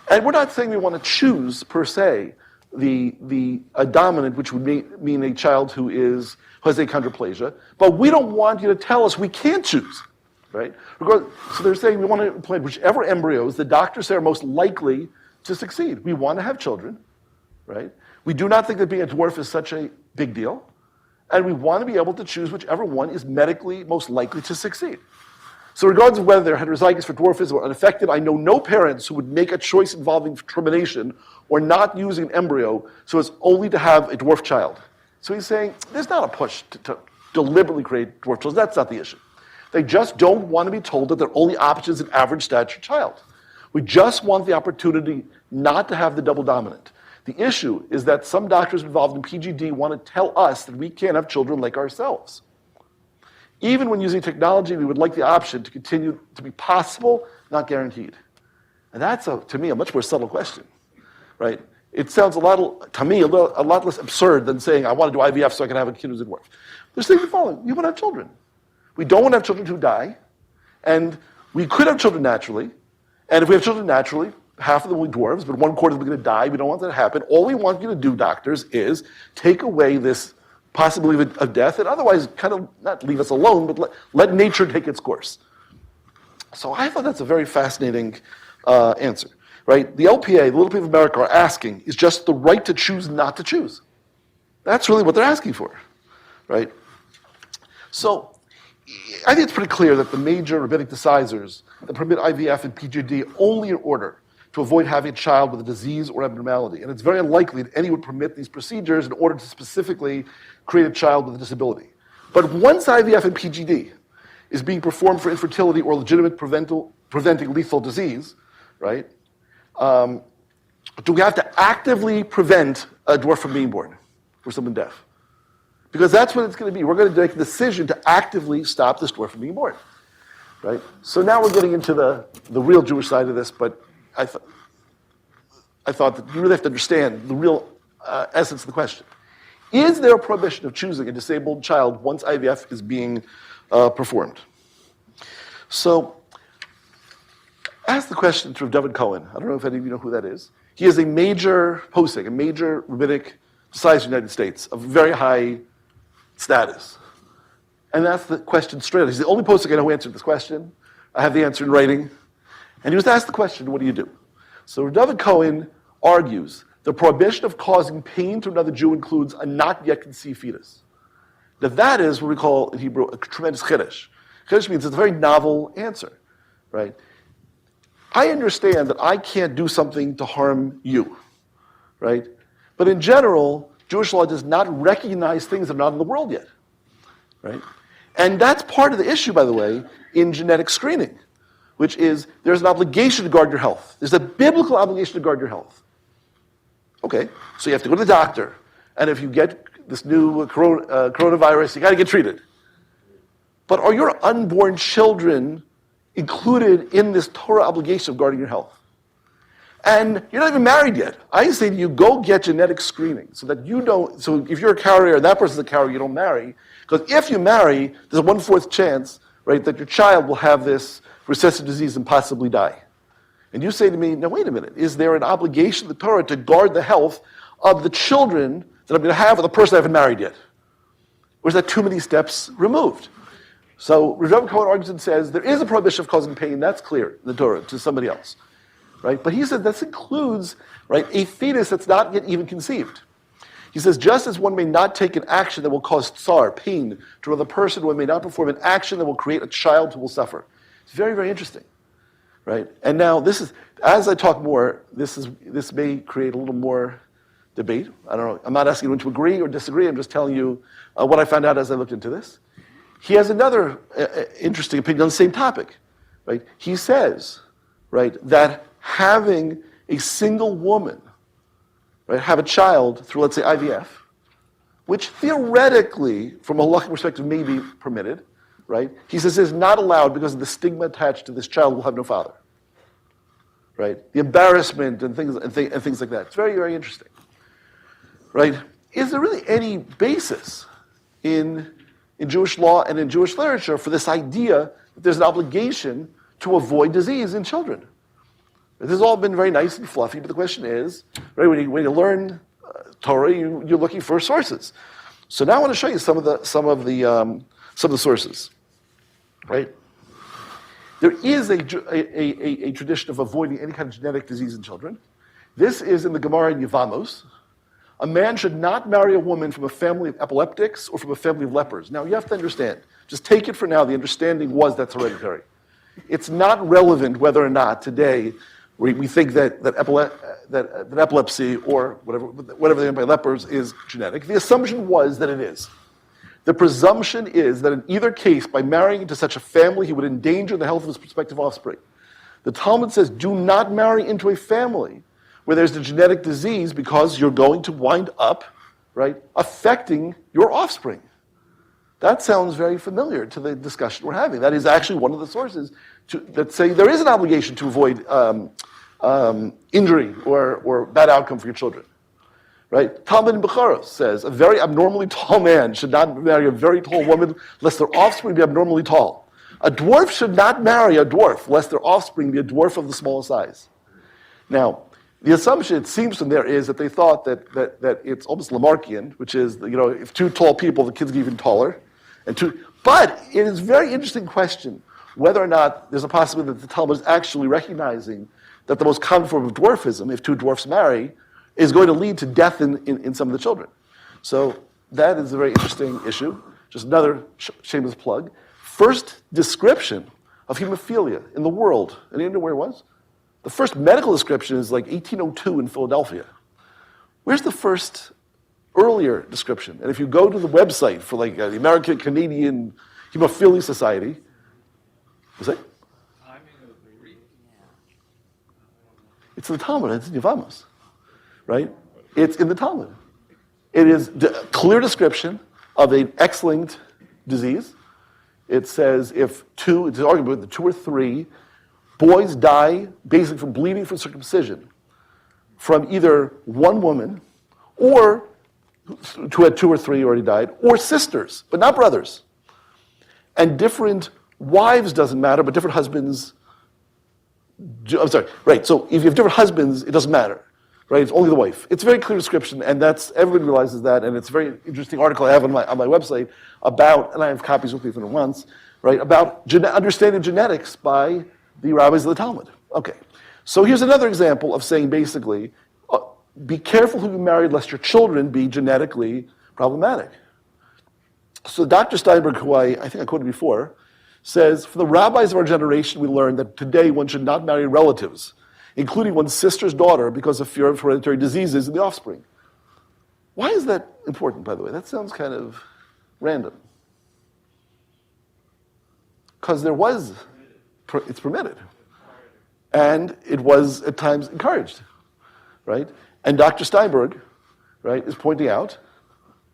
And we're not saying we want to choose, per se, a dominant, which would mean a child who has achondroplasia, but we don't want you to tell us we can't choose, right? So they're saying we want to implant whichever embryos the doctors say are most likely to succeed. We want to have children, right? We do not think that being a dwarf is such a big deal, and we want to be able to choose whichever one is medically most likely to succeed. So regardless of whether they're heterozygous for dwarfism or unaffected, I know no parents who would make a choice involving termination or not using an embryo so as only to have a dwarf child. So he's saying there's not a push to deliberately create dwarf children. That's not the issue. They just don't want to be told that their only option is an average stature child. We just want the opportunity not to have the double dominant. The issue is that some doctors involved in PGD want to tell us that we can't have children like ourselves. Even when using technology, we would like the option to continue to be possible, not guaranteed. And that's, to me, a much more subtle question, right? It sounds to me, a lot less absurd than saying, I want to do IVF so I can have a kid who's a dwarf. They're saying the following: we want to have children. We don't want to have children who die, and we could have children naturally, and if we have children naturally, half of them will be dwarves, but 1/4 of them are going to die. We don't want that to happen. All we want you to do, doctors, is take away this possibility of death, and otherwise kind of not leave us alone, but let nature take its course. So I thought that's a very fascinating answer, right? The LPA, the Little People of America, are asking is just the right to choose not to choose. That's really what they're asking for, right? So I think it's pretty clear that the major rabbinic decisors that permit IVF and PGD only in order to avoid having a child with a disease or abnormality. And it's very unlikely that any would permit these procedures in order to specifically create a child with a disability. But once IVF and PGD is being performed for infertility or legitimate preventing lethal disease, right, do we have to actively prevent a dwarf from being born or someone deaf? Because that's what it's going to be. We're going to make a decision to actively stop this dwarf from being born, right? So now we're getting into the real Jewish side of this, but I thought that you really have to understand the real essence of the question. Is there a prohibition of choosing a disabled child once IVF is being performed? So, ask the question to David Cohen. I don't know if any of you know who that is. He is a major posting, a major rabbinic decisor in the United States of very high status. And that's the question straight. He's the only posting I know who answered this question. I have the answer in writing. And he was asked the question, what do you do? So David Cohen argues the prohibition of causing pain to another Jew includes a not yet conceived fetus. That is what we call in Hebrew a tremendous chiddush. Chiddush means it's a very novel answer, right? I understand that I can't do something to harm you, right? But in general, Jewish law does not recognize things that are not in the world yet, right? And that's part of the issue, by the way, in genetic screening, which is there's an obligation to guard your health. There's a biblical obligation to guard your health. Okay, so you have to go to the doctor, and if you get this new coronavirus, you got to get treated. But are your unborn children included in this Torah obligation of guarding your health? And you're not even married yet. I say to you, go get genetic screening so that you don't, so if you're a carrier and that person's a carrier, you don't marry. Because if you marry, there's a 1/4 chance, right, that your child will have this recessive disease and possibly die. And you say to me, now wait a minute, is there an obligation of the Torah to guard the health of the children that I'm going to have with a person I haven't married yet? Or is that too many steps removed? So Rav Cohen argues and says there is a prohibition of causing pain, that's clear in the Torah, to somebody else. Right? But he says this includes, right, a fetus that's not yet even conceived. He says, just as one may not take an action that will cause tsar, pain, to another person, one may not perform an action that will create a child who will suffer. It's very, very interesting. Right? And now this is, as I talk more, this may create a little more debate. I don't know. I'm not asking you to agree or disagree. I'm just telling you what I found out as I looked into this. He has another interesting opinion on the same topic. Right? He says, right, that having a single woman, right, have a child through, let's say, IVF, which theoretically, from a halachic perspective, may be permitted, right? He says is not allowed because of the stigma attached to this child will have no father, right? The embarrassment and things like that. It's very, very interesting, right? Is there really any basis in Jewish law and in Jewish literature for this idea that there's an obligation to avoid disease in children? This has all been very nice and fluffy, but the question is, right, when you learn Torah, you're looking for sources. So now I want to show you some of the sources, right? There is a tradition of avoiding any kind of genetic disease in children. This is in the Gemara in Yevamos. A man should not marry a woman from a family of epileptics or from a family of lepers. Now you have to understand, just take it for now, the understanding was that's hereditary. It's not relevant whether or not today we think that epilepsy or whatever they mean by lepers is genetic. The assumption was that it is. The presumption is that in either case, by marrying into such a family, he would endanger the health of his prospective offspring. The Talmud says, do not marry into a family where there's a genetic disease because you're going to wind up, right, affecting your offspring. That sounds very familiar to the discussion we're having. That is actually one of the sources that say there is an obligation to avoid injury or bad outcome for your children. Right? Talmud in Becharos says a very abnormally tall man should not marry a very tall woman lest their offspring be abnormally tall. A dwarf should not marry a dwarf lest their offspring be a dwarf of the smallest size. Now, the assumption, it seems from there, is that they thought that it's almost Lamarckian, which is, if two tall people, the kids get even taller. But it is a very interesting question whether or not there's a possibility that the Talmud is actually recognizing that the most common form of dwarfism, if two dwarfs marry, is going to lead to death in some of the children. So that is a very interesting issue. Just another shameless plug. First description of hemophilia in the world. Anyone know where it was? The first medical description is like 1802 in Philadelphia. Where's the first earlier description? And if you go to the website for like the American Canadian Hemophilia Society, was that? Timing of the reading. It's in the Talmud. It's in Yevamos, right? It's in the Talmud. It is a clear description of an X-linked disease. It says it's an argument that 2 or 3 boys die basically from bleeding from circumcision from either one woman or who had 2 or 3 already died, or sisters, but not brothers. And different wives doesn't matter, but different husbands. I'm sorry, right? So if you have different husbands, it doesn't matter, right? It's only the wife. It's a very clear description, and everybody realizes that. And it's a very interesting article I have on my website about, and I have copies with me from it once, right? About understanding genetics by the rabbis of the Talmud. Okay, so here's another example of saying basically, be careful who you marry lest your children be genetically problematic. So Dr. Steinberg, who I think I quoted before, says, for the rabbis of our generation, we learned that today one should not marry relatives, including one's sister's daughter, because of fear of hereditary diseases in the offspring. Why is that important, by the way? That sounds kind of random. Because it's permitted. And it was at times encouraged, right? And Dr. Steinberg, right, is pointing out,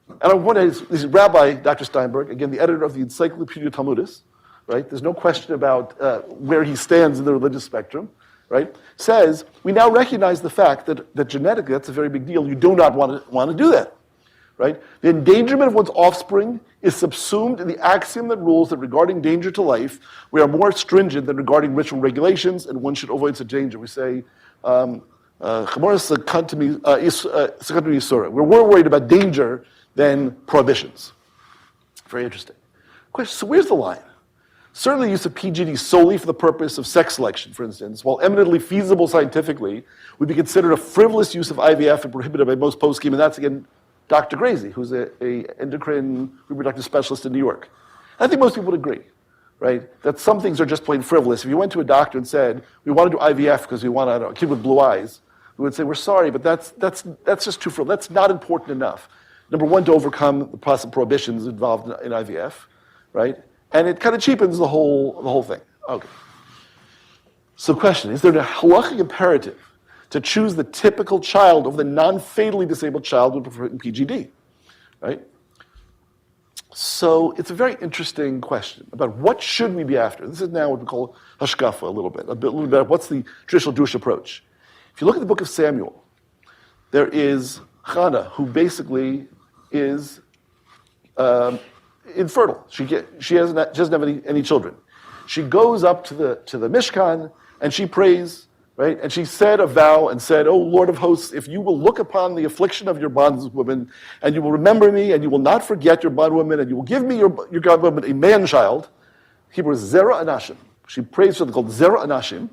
and on one hand, this Rabbi, Dr. Steinberg, again, the editor of the Encyclopedia Talmudis, right, there's no question about where he stands in the religious spectrum, right, says, we now recognize the fact that genetically, that's a very big deal. You do not want to do that, right? The endangerment of one's offspring is subsumed in the axiom that rules that regarding danger to life, we are more stringent than regarding ritual regulations, and one should avoid such danger. We say, we're more worried about danger than prohibitions. Very interesting. Question, so where's the line? Certainly the use of PGD solely for the purpose of sex selection, for instance, while eminently feasible scientifically, would be considered a frivolous use of IVF and prohibited by most post-scheme, and that's, again, Dr. Gracie, who's a endocrine reproductive specialist in New York. I think most people would agree, right, that some things are just plain frivolous. If you went to a doctor and said, we want to do IVF because we want a kid with blue eyes, we would say, we're sorry, but that's just too frivolous. That's not important enough. Number one, to overcome the possible prohibitions involved in IVF, right? And it kind of cheapens the whole thing. Okay. So question, is there a halachic imperative to choose the typical child over the non-fatally disabled child with preferred PGD, right? So it's a very interesting question about what should we be after. This is now what we call hashkafa a little bit about what's the traditional Jewish approach. If you look at the book of Samuel, there is Hannah, who basically is infertile. She doesn't have any children. She goes up to the Mishkan and she prays, right? And she said a vow and said, "Oh Lord of hosts, if you will look upon the affliction of your bondwoman, and you will remember me, and you will not forget your bondwoman, and you will give me your bondwoman a man-child," Hebrew is Zera Anashim. She prays for something called Zera Anashim,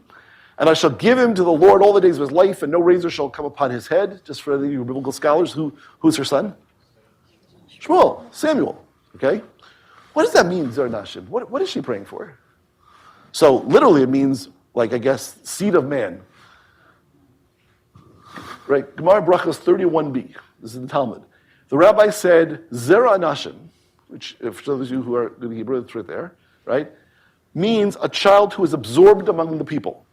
"and I shall give him to the Lord all the days of his life, and no razor shall come upon his head." Just for the biblical scholars, who's her son? Shmuel, Samuel. Okay? What does that mean, Zera Anashim? What is she praying for? So literally it means, like, I guess, seed of man. Right? Gemara Brachos 31b. This is the Talmud. The rabbi said, Zera Anashim, which, for those of you who are doing Hebrew, it's right there, right? Means a child who is absorbed among the people.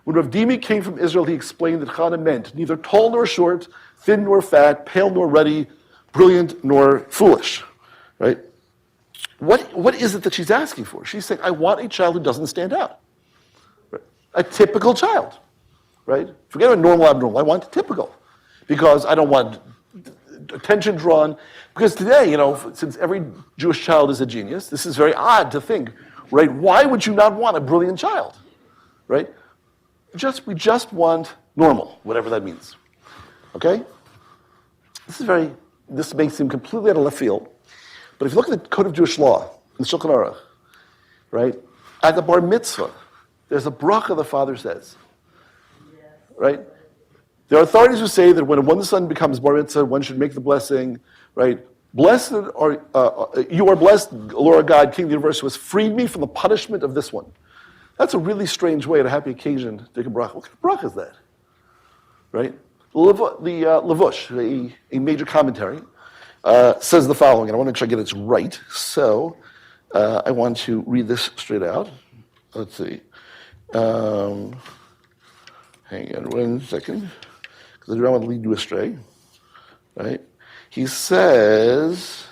When Rav Dimi came from Israel, he explained that Chana meant neither tall nor short, thin nor fat, pale nor ruddy, brilliant nor foolish, right? What is it that she's asking for? She's saying, I want a child who doesn't stand out. Right? A typical child, right? Forget about normal, abnormal. I want typical because I don't want attention drawn. Because today, since every Jewish child is a genius, this is very odd to think, right? Why would you not want a brilliant child, right? We just want normal, whatever that means, okay? This may seem completely out of left field, but if you look at the Code of Jewish Law, in the Shulchan Aruch, right? At the bar mitzvah, there's a bracha the father says, right? There are authorities who say that when one son becomes bar mitzvah, one should make the blessing, right? Blessed are, you are blessed, Lord God, King of the universe, who has freed me from the punishment of this one. That's a really strange way at a happy occasion to take a bracha. What kind of bracha is that? Right? The Levush, a major commentary, says the following, and I want to make sure I get it right. So I want to read this straight out. Let's see. Hang on 1 second, because I don't want to lead you astray. Right? He says,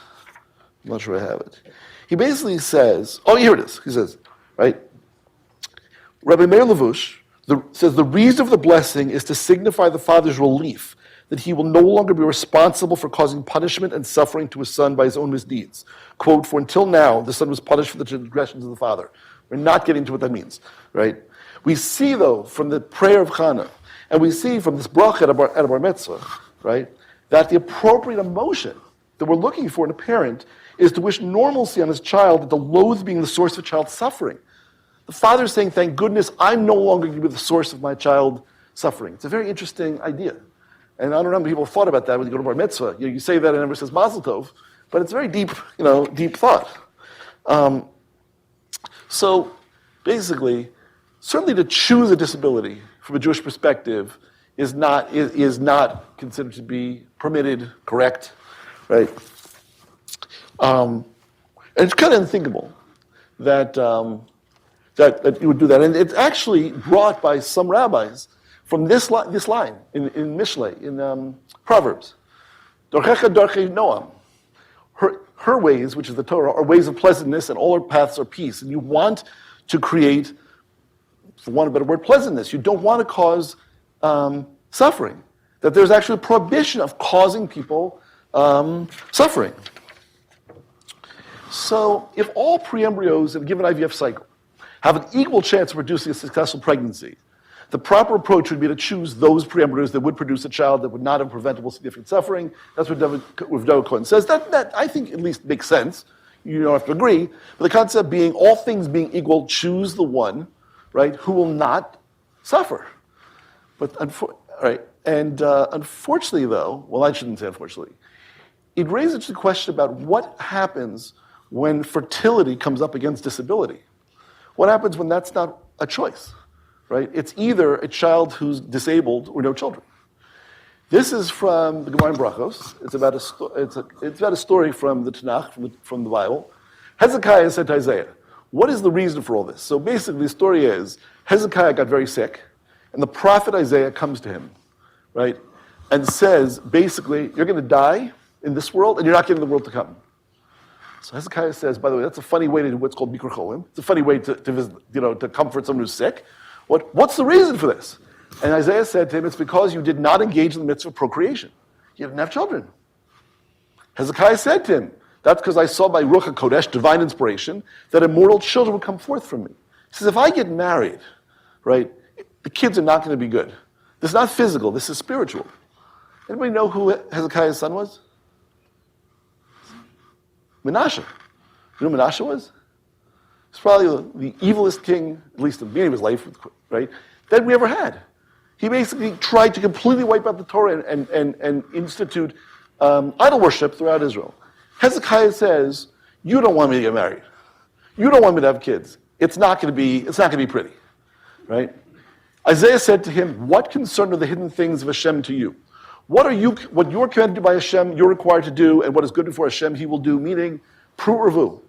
I'm not sure I have it. He basically says, here it is. He says, right? Rabbi Meir Levush says the reason of the blessing is to signify the father's relief that he will no longer be responsible for causing punishment and suffering to his son by his own misdeeds. Quote, for until now, the son was punished for the transgressions of the father. We're not getting to what that means, right? We see, though, from the prayer of Chana, and we see from this bracha at a bar mitzvah, right, that the appropriate emotion that we're looking for in a parent is to wish normalcy on his child, that the loathe being the source of a child's suffering. The father is saying, thank goodness, I'm no longer going to be the source of my child suffering. It's a very interesting idea. And I don't know how many people have thought about that when you go to bar mitzvah. You say that and everyone says mazel tov, but it's very deep, deep thought. So basically, certainly to choose a disability from a Jewish perspective is not considered to be permitted, correct, right? And it's kind of unthinkable that you would do that. And it's actually brought by some rabbis from this line in Mishlei, in Proverbs. Dorchecha dorchei noam. Her ways, which is the Torah, are ways of pleasantness, and all her paths are peace. And you want to create, for want of a better word, pleasantness. You don't want to cause suffering. That there's actually a prohibition of causing people suffering. So if all pre-embryos in a given IVF cycle have an equal chance of producing a successful pregnancy, the proper approach would be to choose those pre-embryos that would produce a child that would not have preventable significant suffering. That's what David Cohen says. That I think at least makes sense. You don't have to agree. But the concept being, all things being equal, choose the one, right, who will not suffer. But unfortunately, though, well, I shouldn't say unfortunately, it raises the question about what happens when fertility comes up against disability. What happens when that's not a choice? Right? It's either a child who's disabled or no children. This is from the Gemara in Brachos. It's about a story from the Tanakh, from the Bible. Hezekiah said to Isaiah, what is the reason for all this? So basically the story is, Hezekiah got very sick, and the prophet Isaiah comes to him, right, and says, basically, you're going to die in this world, and you're not getting the world to come. So Hezekiah says, by the way, that's a funny way to do what's called Bikur Cholim. It's a funny way to visit, to comfort someone who's sick. What's the reason for this? And Isaiah said to him, it's because you did not engage in the mitzvah of procreation. You didn't have children. Hezekiah said to him, that's because I saw by Ruach HaKodesh, divine inspiration, that immortal children would come forth from me. He says, if I get married, right, the kids are not going to be good. This is not physical, this is spiritual. Anybody know who Hezekiah's son was? Menashe. You know who Menashe was? He's probably the evilest king, at least at the beginning of his life, right, that we ever had. He basically tried to completely wipe out the Torah and institute idol worship throughout Israel. Hezekiah says, you don't want me to get married. You don't want me to have kids. It's not going to be pretty, right? Isaiah said to him, what concern are the hidden things of Hashem to you? What you're commanded by Hashem, you're required to do, and what is good before Hashem, he will do, meaning, pru urvu,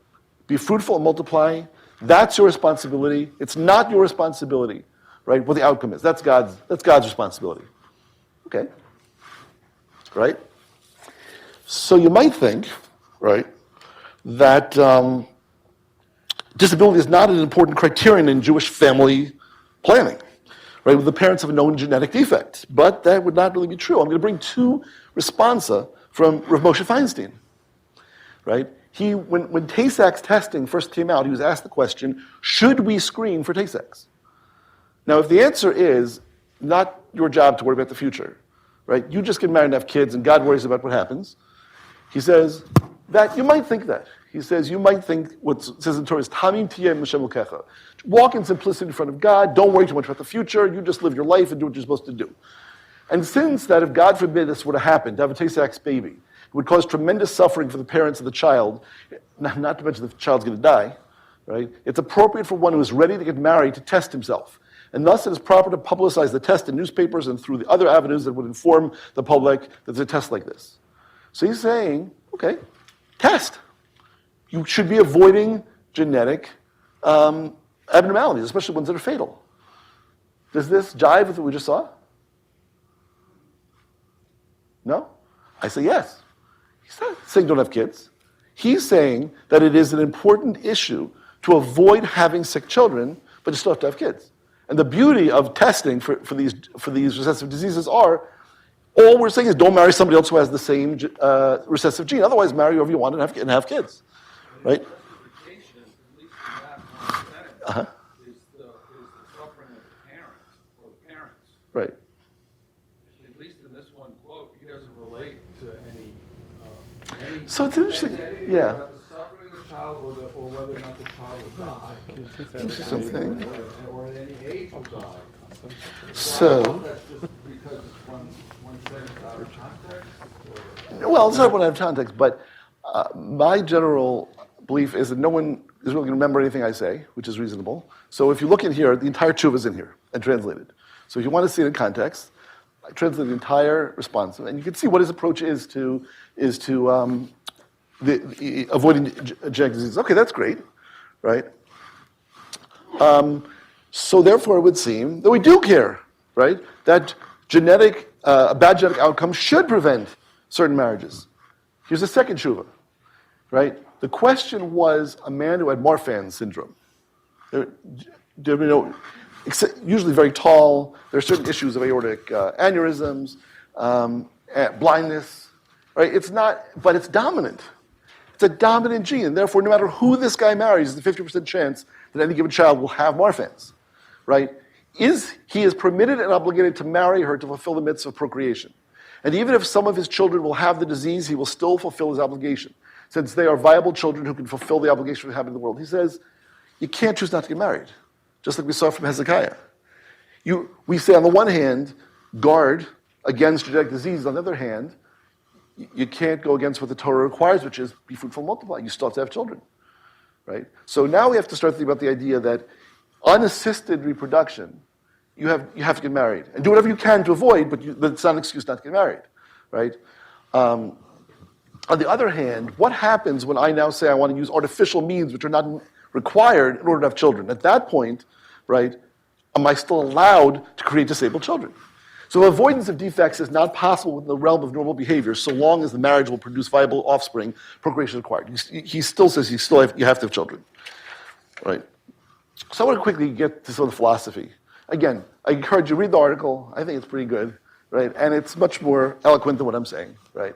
be fruitful and multiply. That's your responsibility. It's not your responsibility, right? What the outcome is. That's God's responsibility. Okay, right? So you might think, right, that disability is not an important criterion in Jewish family planning, right? With the parents have a known genetic defect, but that would not really be true. I'm going to bring two responsa from Rav Moshe Feinstein, right? When Tay-Sachs testing first came out, he was asked the question, should we screen for Tay-Sachs? Now, if the answer is not your job to worry about the future, right? You just get married and have kids and God worries about what happens. He says that you might think that. He says you might think what says in the Torah is Tamim tiyeh M'Shem Elokecha. Walk in simplicity in front of God. Don't worry too much about the future. You just live your life and do what you're supposed to do. And since that, if God forbid this were to happen, to have a Tay-Sachs baby, it would cause tremendous suffering for the parents of the child, not to mention the child's going to die, right? It's appropriate for one who is ready to get married to test himself. And thus it is proper to publicize the test in newspapers and through the other avenues that would inform the public that there's a test like this. So he's saying, okay, test. You should be avoiding genetic abnormalities, especially ones that are fatal. Does this jive with what we just saw? No? I say yes. He's not saying don't have kids. He's saying that it is an important issue to avoid having sick children, but you still have to have kids. And the beauty of testing for these recessive diseases are, all we're saying is don't marry somebody else who has the same recessive gene. Otherwise, marry whoever you want and have kids. Right? Justification, at least in that hypothetical, is the suffering of the parents or the parents. Right. At least in this one quote, he doesn't relate to any So it's interesting. anything Yeah. about the suffering of the child or whether or not the child will die. Interesting thing. Or at any age will die. So, That's just because it's one sentence out of context? well, it's not one out of context, but my general belief is that no one is really going to remember anything I say, which is reasonable. So if you look in here, the entire tshuva is in here and translated. So if you want to see it in context, I translate the entire response, and you can see what his approach is to avoiding genetic disease. Okay, that's great, right? So therefore, it would seem that we do care, right? That a bad genetic outcome should prevent certain marriages. Here's the second tshuva, right? The question was a man who had Marfan syndrome. Usually very tall. There are certain issues of aortic aneurysms, blindness, right? But it's dominant. It's a dominant gene, and therefore, no matter who this guy marries, there's a 50% chance that any given child will have Marfan's, right? He is permitted and obligated to marry her to fulfill the mitzvah of procreation. And even if some of his children will have the disease, he will still fulfill his obligation, since they are viable children who can fulfill the obligation of having in the world. He says, you can't choose not to get married, just like we saw from Hezekiah. We say, on the one hand, guard against genetic disease. On the other hand, you can't go against what the Torah requires, which is be fruitful and multiply. You still have to have children, right? So now we have to start thinking about the idea that unassisted reproduction, you have to get married and do whatever you can to avoid, but it's not an excuse not to get married, right? On the other hand, what happens when I now say I want to use artificial means which are not required in order to have children? At that point, right, am I still allowed to create disabled children? So avoidance of defects is not possible within the realm of normal behavior so long as the marriage will produce viable offspring, procreation is required. He still says you have to have children, right? So I want to quickly get to some of the philosophy. Again, I encourage you to read the article. I think it's pretty good, right? And it's much more eloquent than what I'm saying, right?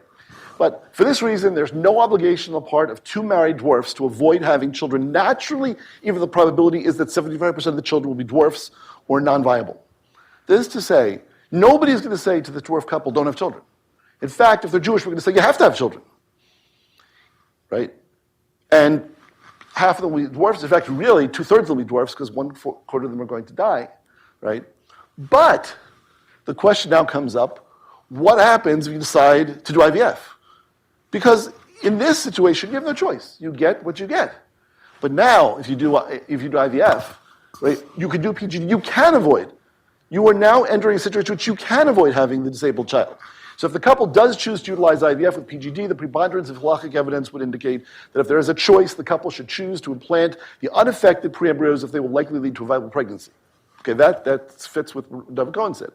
But for this reason, there's no obligation on the part of two married dwarfs to avoid having children naturally, even the probability is that 75% of the children will be dwarfs or non-viable. This is to say, nobody's going to say to the dwarf couple, don't have children. In fact, if they're Jewish, we're going to say, you have to have children, right? And half of them will be dwarfs. In fact, really, 2/3 will be dwarfs because 1/4 of them are going to die, right? But the question now comes up, what happens if you decide to do IVF? Because in this situation, you have no choice. You get what you get. But now, if you do IVF, right, you can do PGD. You can avoid. You are now entering a situation in which you can avoid having the disabled child. So if the couple does choose to utilize IVF with PGD, the preponderance of halachic evidence would indicate that if there is a choice, the couple should choose to implant the unaffected pre-embryos if they will likely lead to a viable pregnancy. Okay, that fits with what David Cohen said.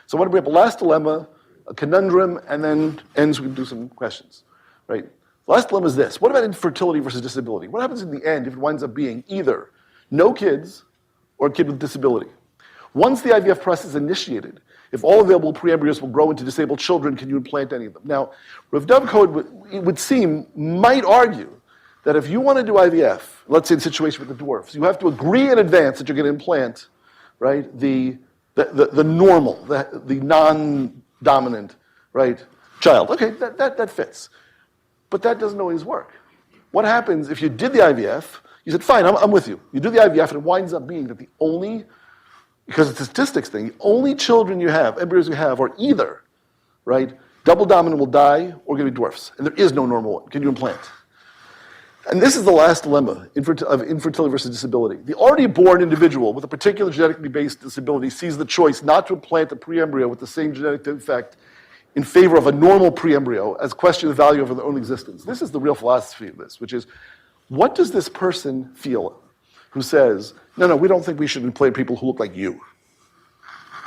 So I want to bring up a last dilemma, a conundrum, and then ends, we can do some questions, right? The last dilemma is this. What about infertility versus disability? What happens in the end if it winds up being either no kids or a kid with disability? Once the IVF process is initiated, if all available pre-embryos will grow into disabled children, can you implant any of them? Now, Rav Dov Cohen, it would seem, might argue that if you want to do IVF, let's say in a situation with the dwarfs, you have to agree in advance that you're going to implant, right, the normal, the non-dominant, right, child. Okay, that fits. But that doesn't always work. What happens if you did the IVF, you said, fine, I'm with you. You do the IVF, and it winds up being that the only, because it's a statistics thing, the only children you have, embryos you have, are either, right, double dominant will die or going to be dwarfs. And there is no normal one. Can you implant? And this is the last dilemma of infertility versus disability. The already born individual with a particular genetically based disability sees the choice not to implant a pre-embryo with the same genetic defect in favor of a normal pre-embryo as question the value of their own existence. This is the real philosophy of this, which is, what does this person feel who says, no, we don't think we should implant people who look like you,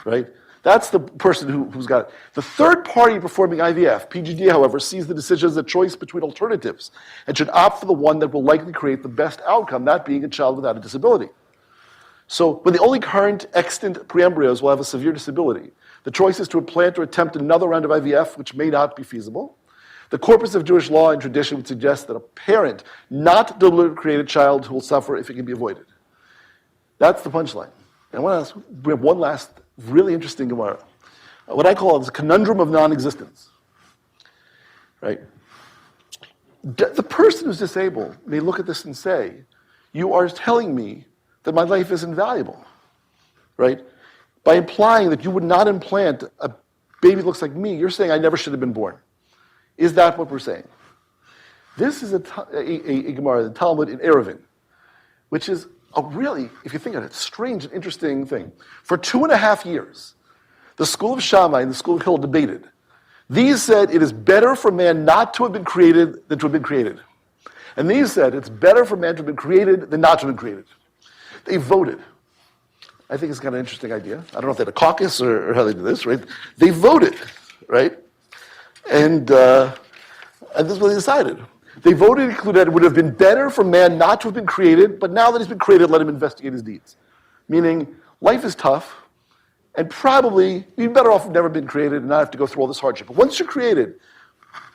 right? That's the person who's got it. The third party performing IVF, PGD, however, sees the decision as a choice between alternatives and should opt for the one that will likely create the best outcome, that being a child without a disability. So when the only current extant pre-embryos will have a severe disability, the choice is to implant or attempt another round of IVF, which may not be feasible. The corpus of Jewish law and tradition would suggest that a parent not deliberately create a child who will suffer if it can be avoided. That's the punchline. And I want to bring up one last really interesting Gemara. What I call the conundrum of non-existence. Right? The person who's disabled may look at this and say, you are telling me that my life is invaluable. Right? By implying that you would not implant a baby that looks like me, you're saying I never should have been born. Is that what we're saying? This is a Gemara, the Talmud in Eruvin, which is a really, if you think of it, strange and interesting thing. For 2.5 years, the school of Shammai and the school of Hillel debated. These said it is better for man not to have been created than to have been created. And these said it's better for man to have been created than not to have been created. They voted. I think it's kind of an interesting idea. I don't know if they had a caucus or how they do this, right? They voted, right? And this is what they decided. They voted to conclude that it would have been better for man not to have been created, but now that he's been created, let him investigate his deeds. Meaning, life is tough, and probably you'd be better off if never been created and not have to go through all this hardship. But once you're created,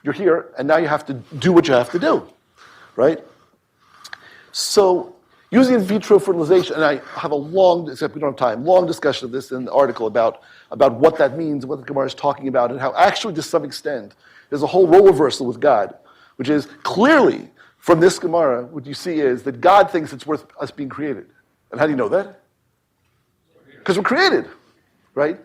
you're here, and now you have to do what you have to do, right? So, using in vitro fertilization, and I have a long, except we don't have time, long discussion of this in the article about what that means, what the Gemara is talking about, and how actually, to some extent, there's a whole role reversal with God, which is clearly, from this Gemara, what you see is that God thinks it's worth us being created. And how do you know that? Because we're created, right?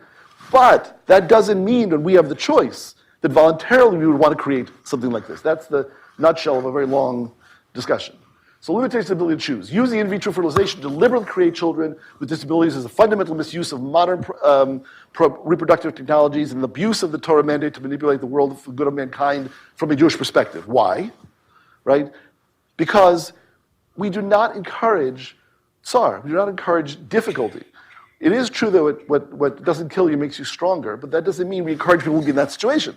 But that doesn't mean when we have the choice that voluntarily we would want to create something like this. That's the nutshell of a very long discussion. So limitations of the ability to choose. Using in vitro fertilization to deliberately create children with disabilities is a fundamental misuse of modern reproductive technologies and an abuse of the Torah mandate to manipulate the world for the good of mankind from a Jewish perspective. Why? Right? Because we do not encourage tsar. We do not encourage difficulty. It is true that what doesn't kill you makes you stronger, but that doesn't mean we encourage people to be in that situation.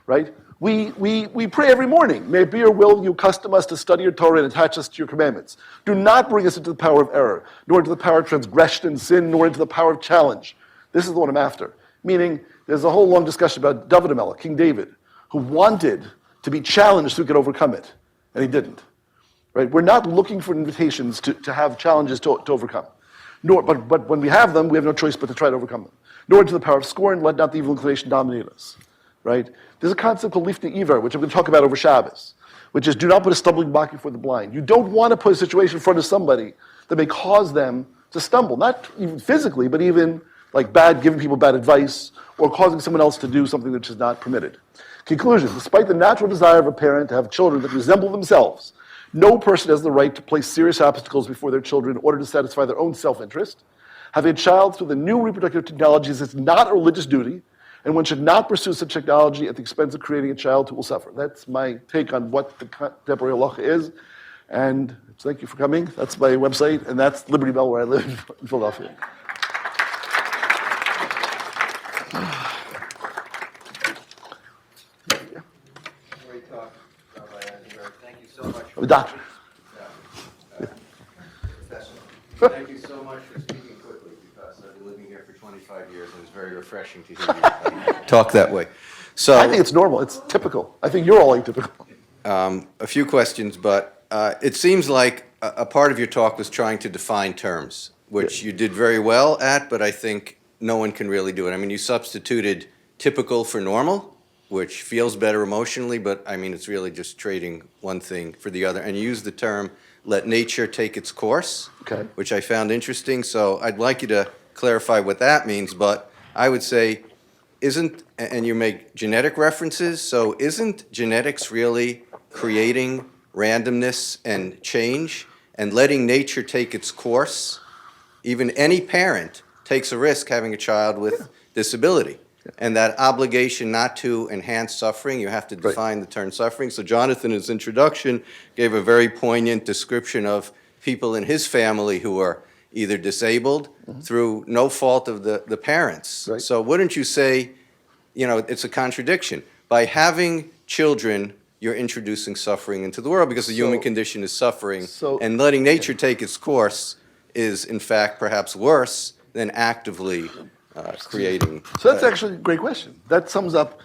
Right? We pray every morning. May it be your will you accustom us to study your Torah and attach us to your commandments. Do not bring us into the power of error, nor into the power of transgression and sin, nor into the power of challenge. This is the one I'm after. Meaning, there's a whole long discussion about David HaMelech, King David, who wanted to be challenged so he could overcome it, and he didn't. Right? We're not looking for invitations to have challenges to overcome. But when we have them, we have no choice but to try to overcome them. Nor into the power of scorn, let not the evil inclination dominate us. Right? There's a concept called lifnei iver, which I'm going to talk about over Shabbos, which is do not put a stumbling block before the blind. You don't want to put a situation in front of somebody that may cause them to stumble, not even physically, but even like giving people bad advice or causing someone else to do something which is not permitted. Conclusion, despite the natural desire of a parent to have children that resemble themselves, no person has the right to place serious obstacles before their children in order to satisfy their own self-interest. Having a child through the new reproductive technologies is not a religious duty, and one should not pursue such technology at the expense of creating a child who will suffer. That's my take on what the contemporary halacha is. And thank you for coming. That's my website, and that's Liberty Bell, where I live in Philadelphia. Great talk, Rabbi Eisenberg. Thank you so much. Doctor. Thank you so much for speaking quickly, because I've been living here for 25 years, and it's very refreshing to hear you talk that way. So, I think it's normal. It's typical. I think you're all atypical. a few questions, but it seems like a part of your talk was trying to define terms, which you did very well at, but I think no one can really do it. I mean, you substituted typical for normal, which feels better emotionally, but I mean, it's really just trading one thing for the other. And you used the term, let nature take its course, Okay. which I found interesting. So I'd like you to clarify what that means, but I would say, and you make genetic references, so isn't genetics really creating randomness and change and letting nature take its course? Even any parent takes a risk having a child with disability. And that obligation not to enhance suffering, you have to define the term suffering. So Jonathan, in his introduction, gave a very poignant description of people in his family who are either disabled through no fault of the parents. Right. So wouldn't you say, it's a contradiction? By having children, you're introducing suffering into the world because the human condition is suffering. And letting nature take its course is, in fact, perhaps worse than actively creating. So that's actually a great question. That sums up,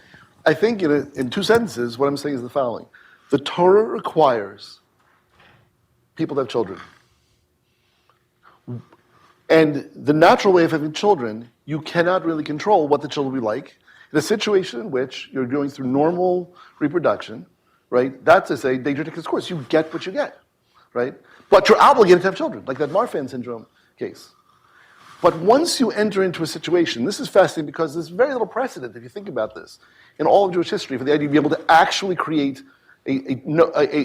I think, in two sentences, what I'm saying is the following. The Torah requires people to have children. And the natural way of having children, you cannot really control what the children will be like. In a situation in which you're going through normal reproduction, right, that's to say, nature takes its course. You get what you get, right? But you're obligated to have children, like that Marfan syndrome case. But once you enter into a situation, this is fascinating because there's very little precedent, if you think about this, in all of Jewish history for the idea to be able to actually create a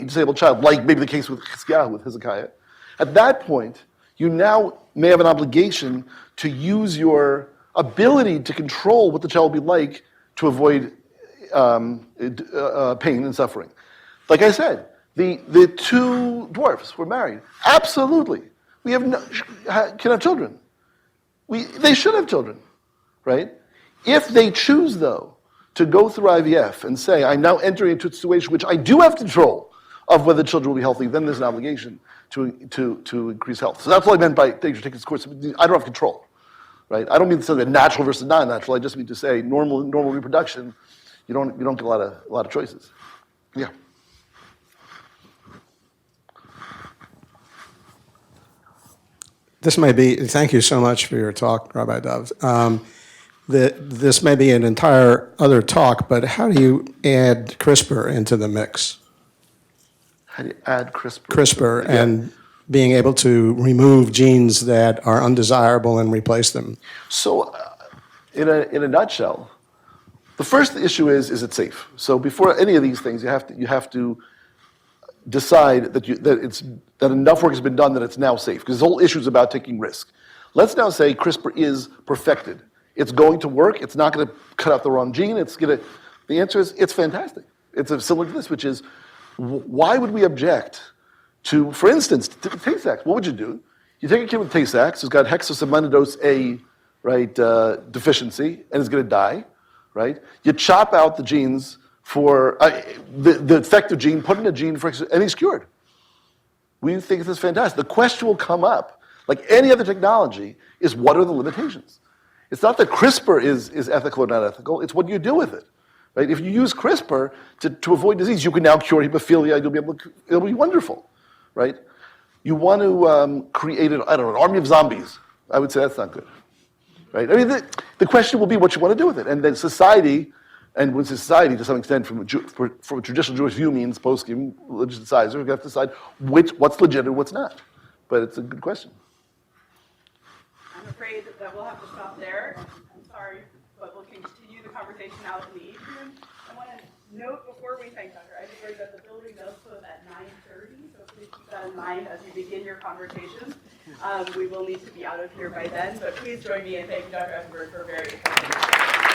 disabled child, like maybe the case with Hezekiah. At that point, you now may have an obligation to use your ability to control what the child will be like to avoid pain and suffering. Like I said, the two dwarfs were married. Absolutely. We can have children. They should have children, right? If they choose, though, to go through IVF and say, I'm now entering into a situation which I do have control of whether the children will be healthy, then there's an obligation to increase health. So that's what I meant by nature taking its course. I don't have control, right? I don't mean to say that natural versus non-natural. I just mean to say normal reproduction, you don't get a lot of choices. Yeah. Thank you so much for your talk, Rabbi Dov. This may be an entire other talk, but how do you add CRISPR into the mix? How do you add CRISPR? CRISPR and being able to remove genes that are undesirable and replace them. So, in a nutshell, the first issue is it safe? So before any of these things, you have to decide that enough work has been done that it's now safe. Because this whole issue is about taking risk. Let's now say CRISPR is perfected. It's going to work. It's not going to cut out the wrong gene. The answer is it's fantastic. It's similar to this, which is, why would we object to, for instance, Tay-Sachs? What would you do? You take a kid with Tay-Sachs who's got hexosaminidose A, right, deficiency, and is going to die, right? You chop out the genes for the defective gene, put in a gene and he's cured. We think this is fantastic. The question will come up, like any other technology, is what are the limitations? It's not that CRISPR is ethical or not ethical, it's what you do with it. Right? If you use CRISPR to avoid disease, you can now cure hemophilia, it'll be wonderful. Right? You want to create an army of zombies. I would say that's not good. Right? I mean, the question will be what you want to do with it. And then society, and when society, to some extent, from a traditional Jewish view means post-scheme religious decisors, we have to decide what's legitimate and what's not. But it's a good question. I'm afraid that we'll have to stop there. I'm sorry, but we'll continue the conversation out in the atrium. I want to note before we thank Dr. Eisenberg that the building does close at 9:30, so please keep that in mind as you begin your conversation. We will need to be out of here by then, but please join me in thanking Dr. Eisenberg for a very important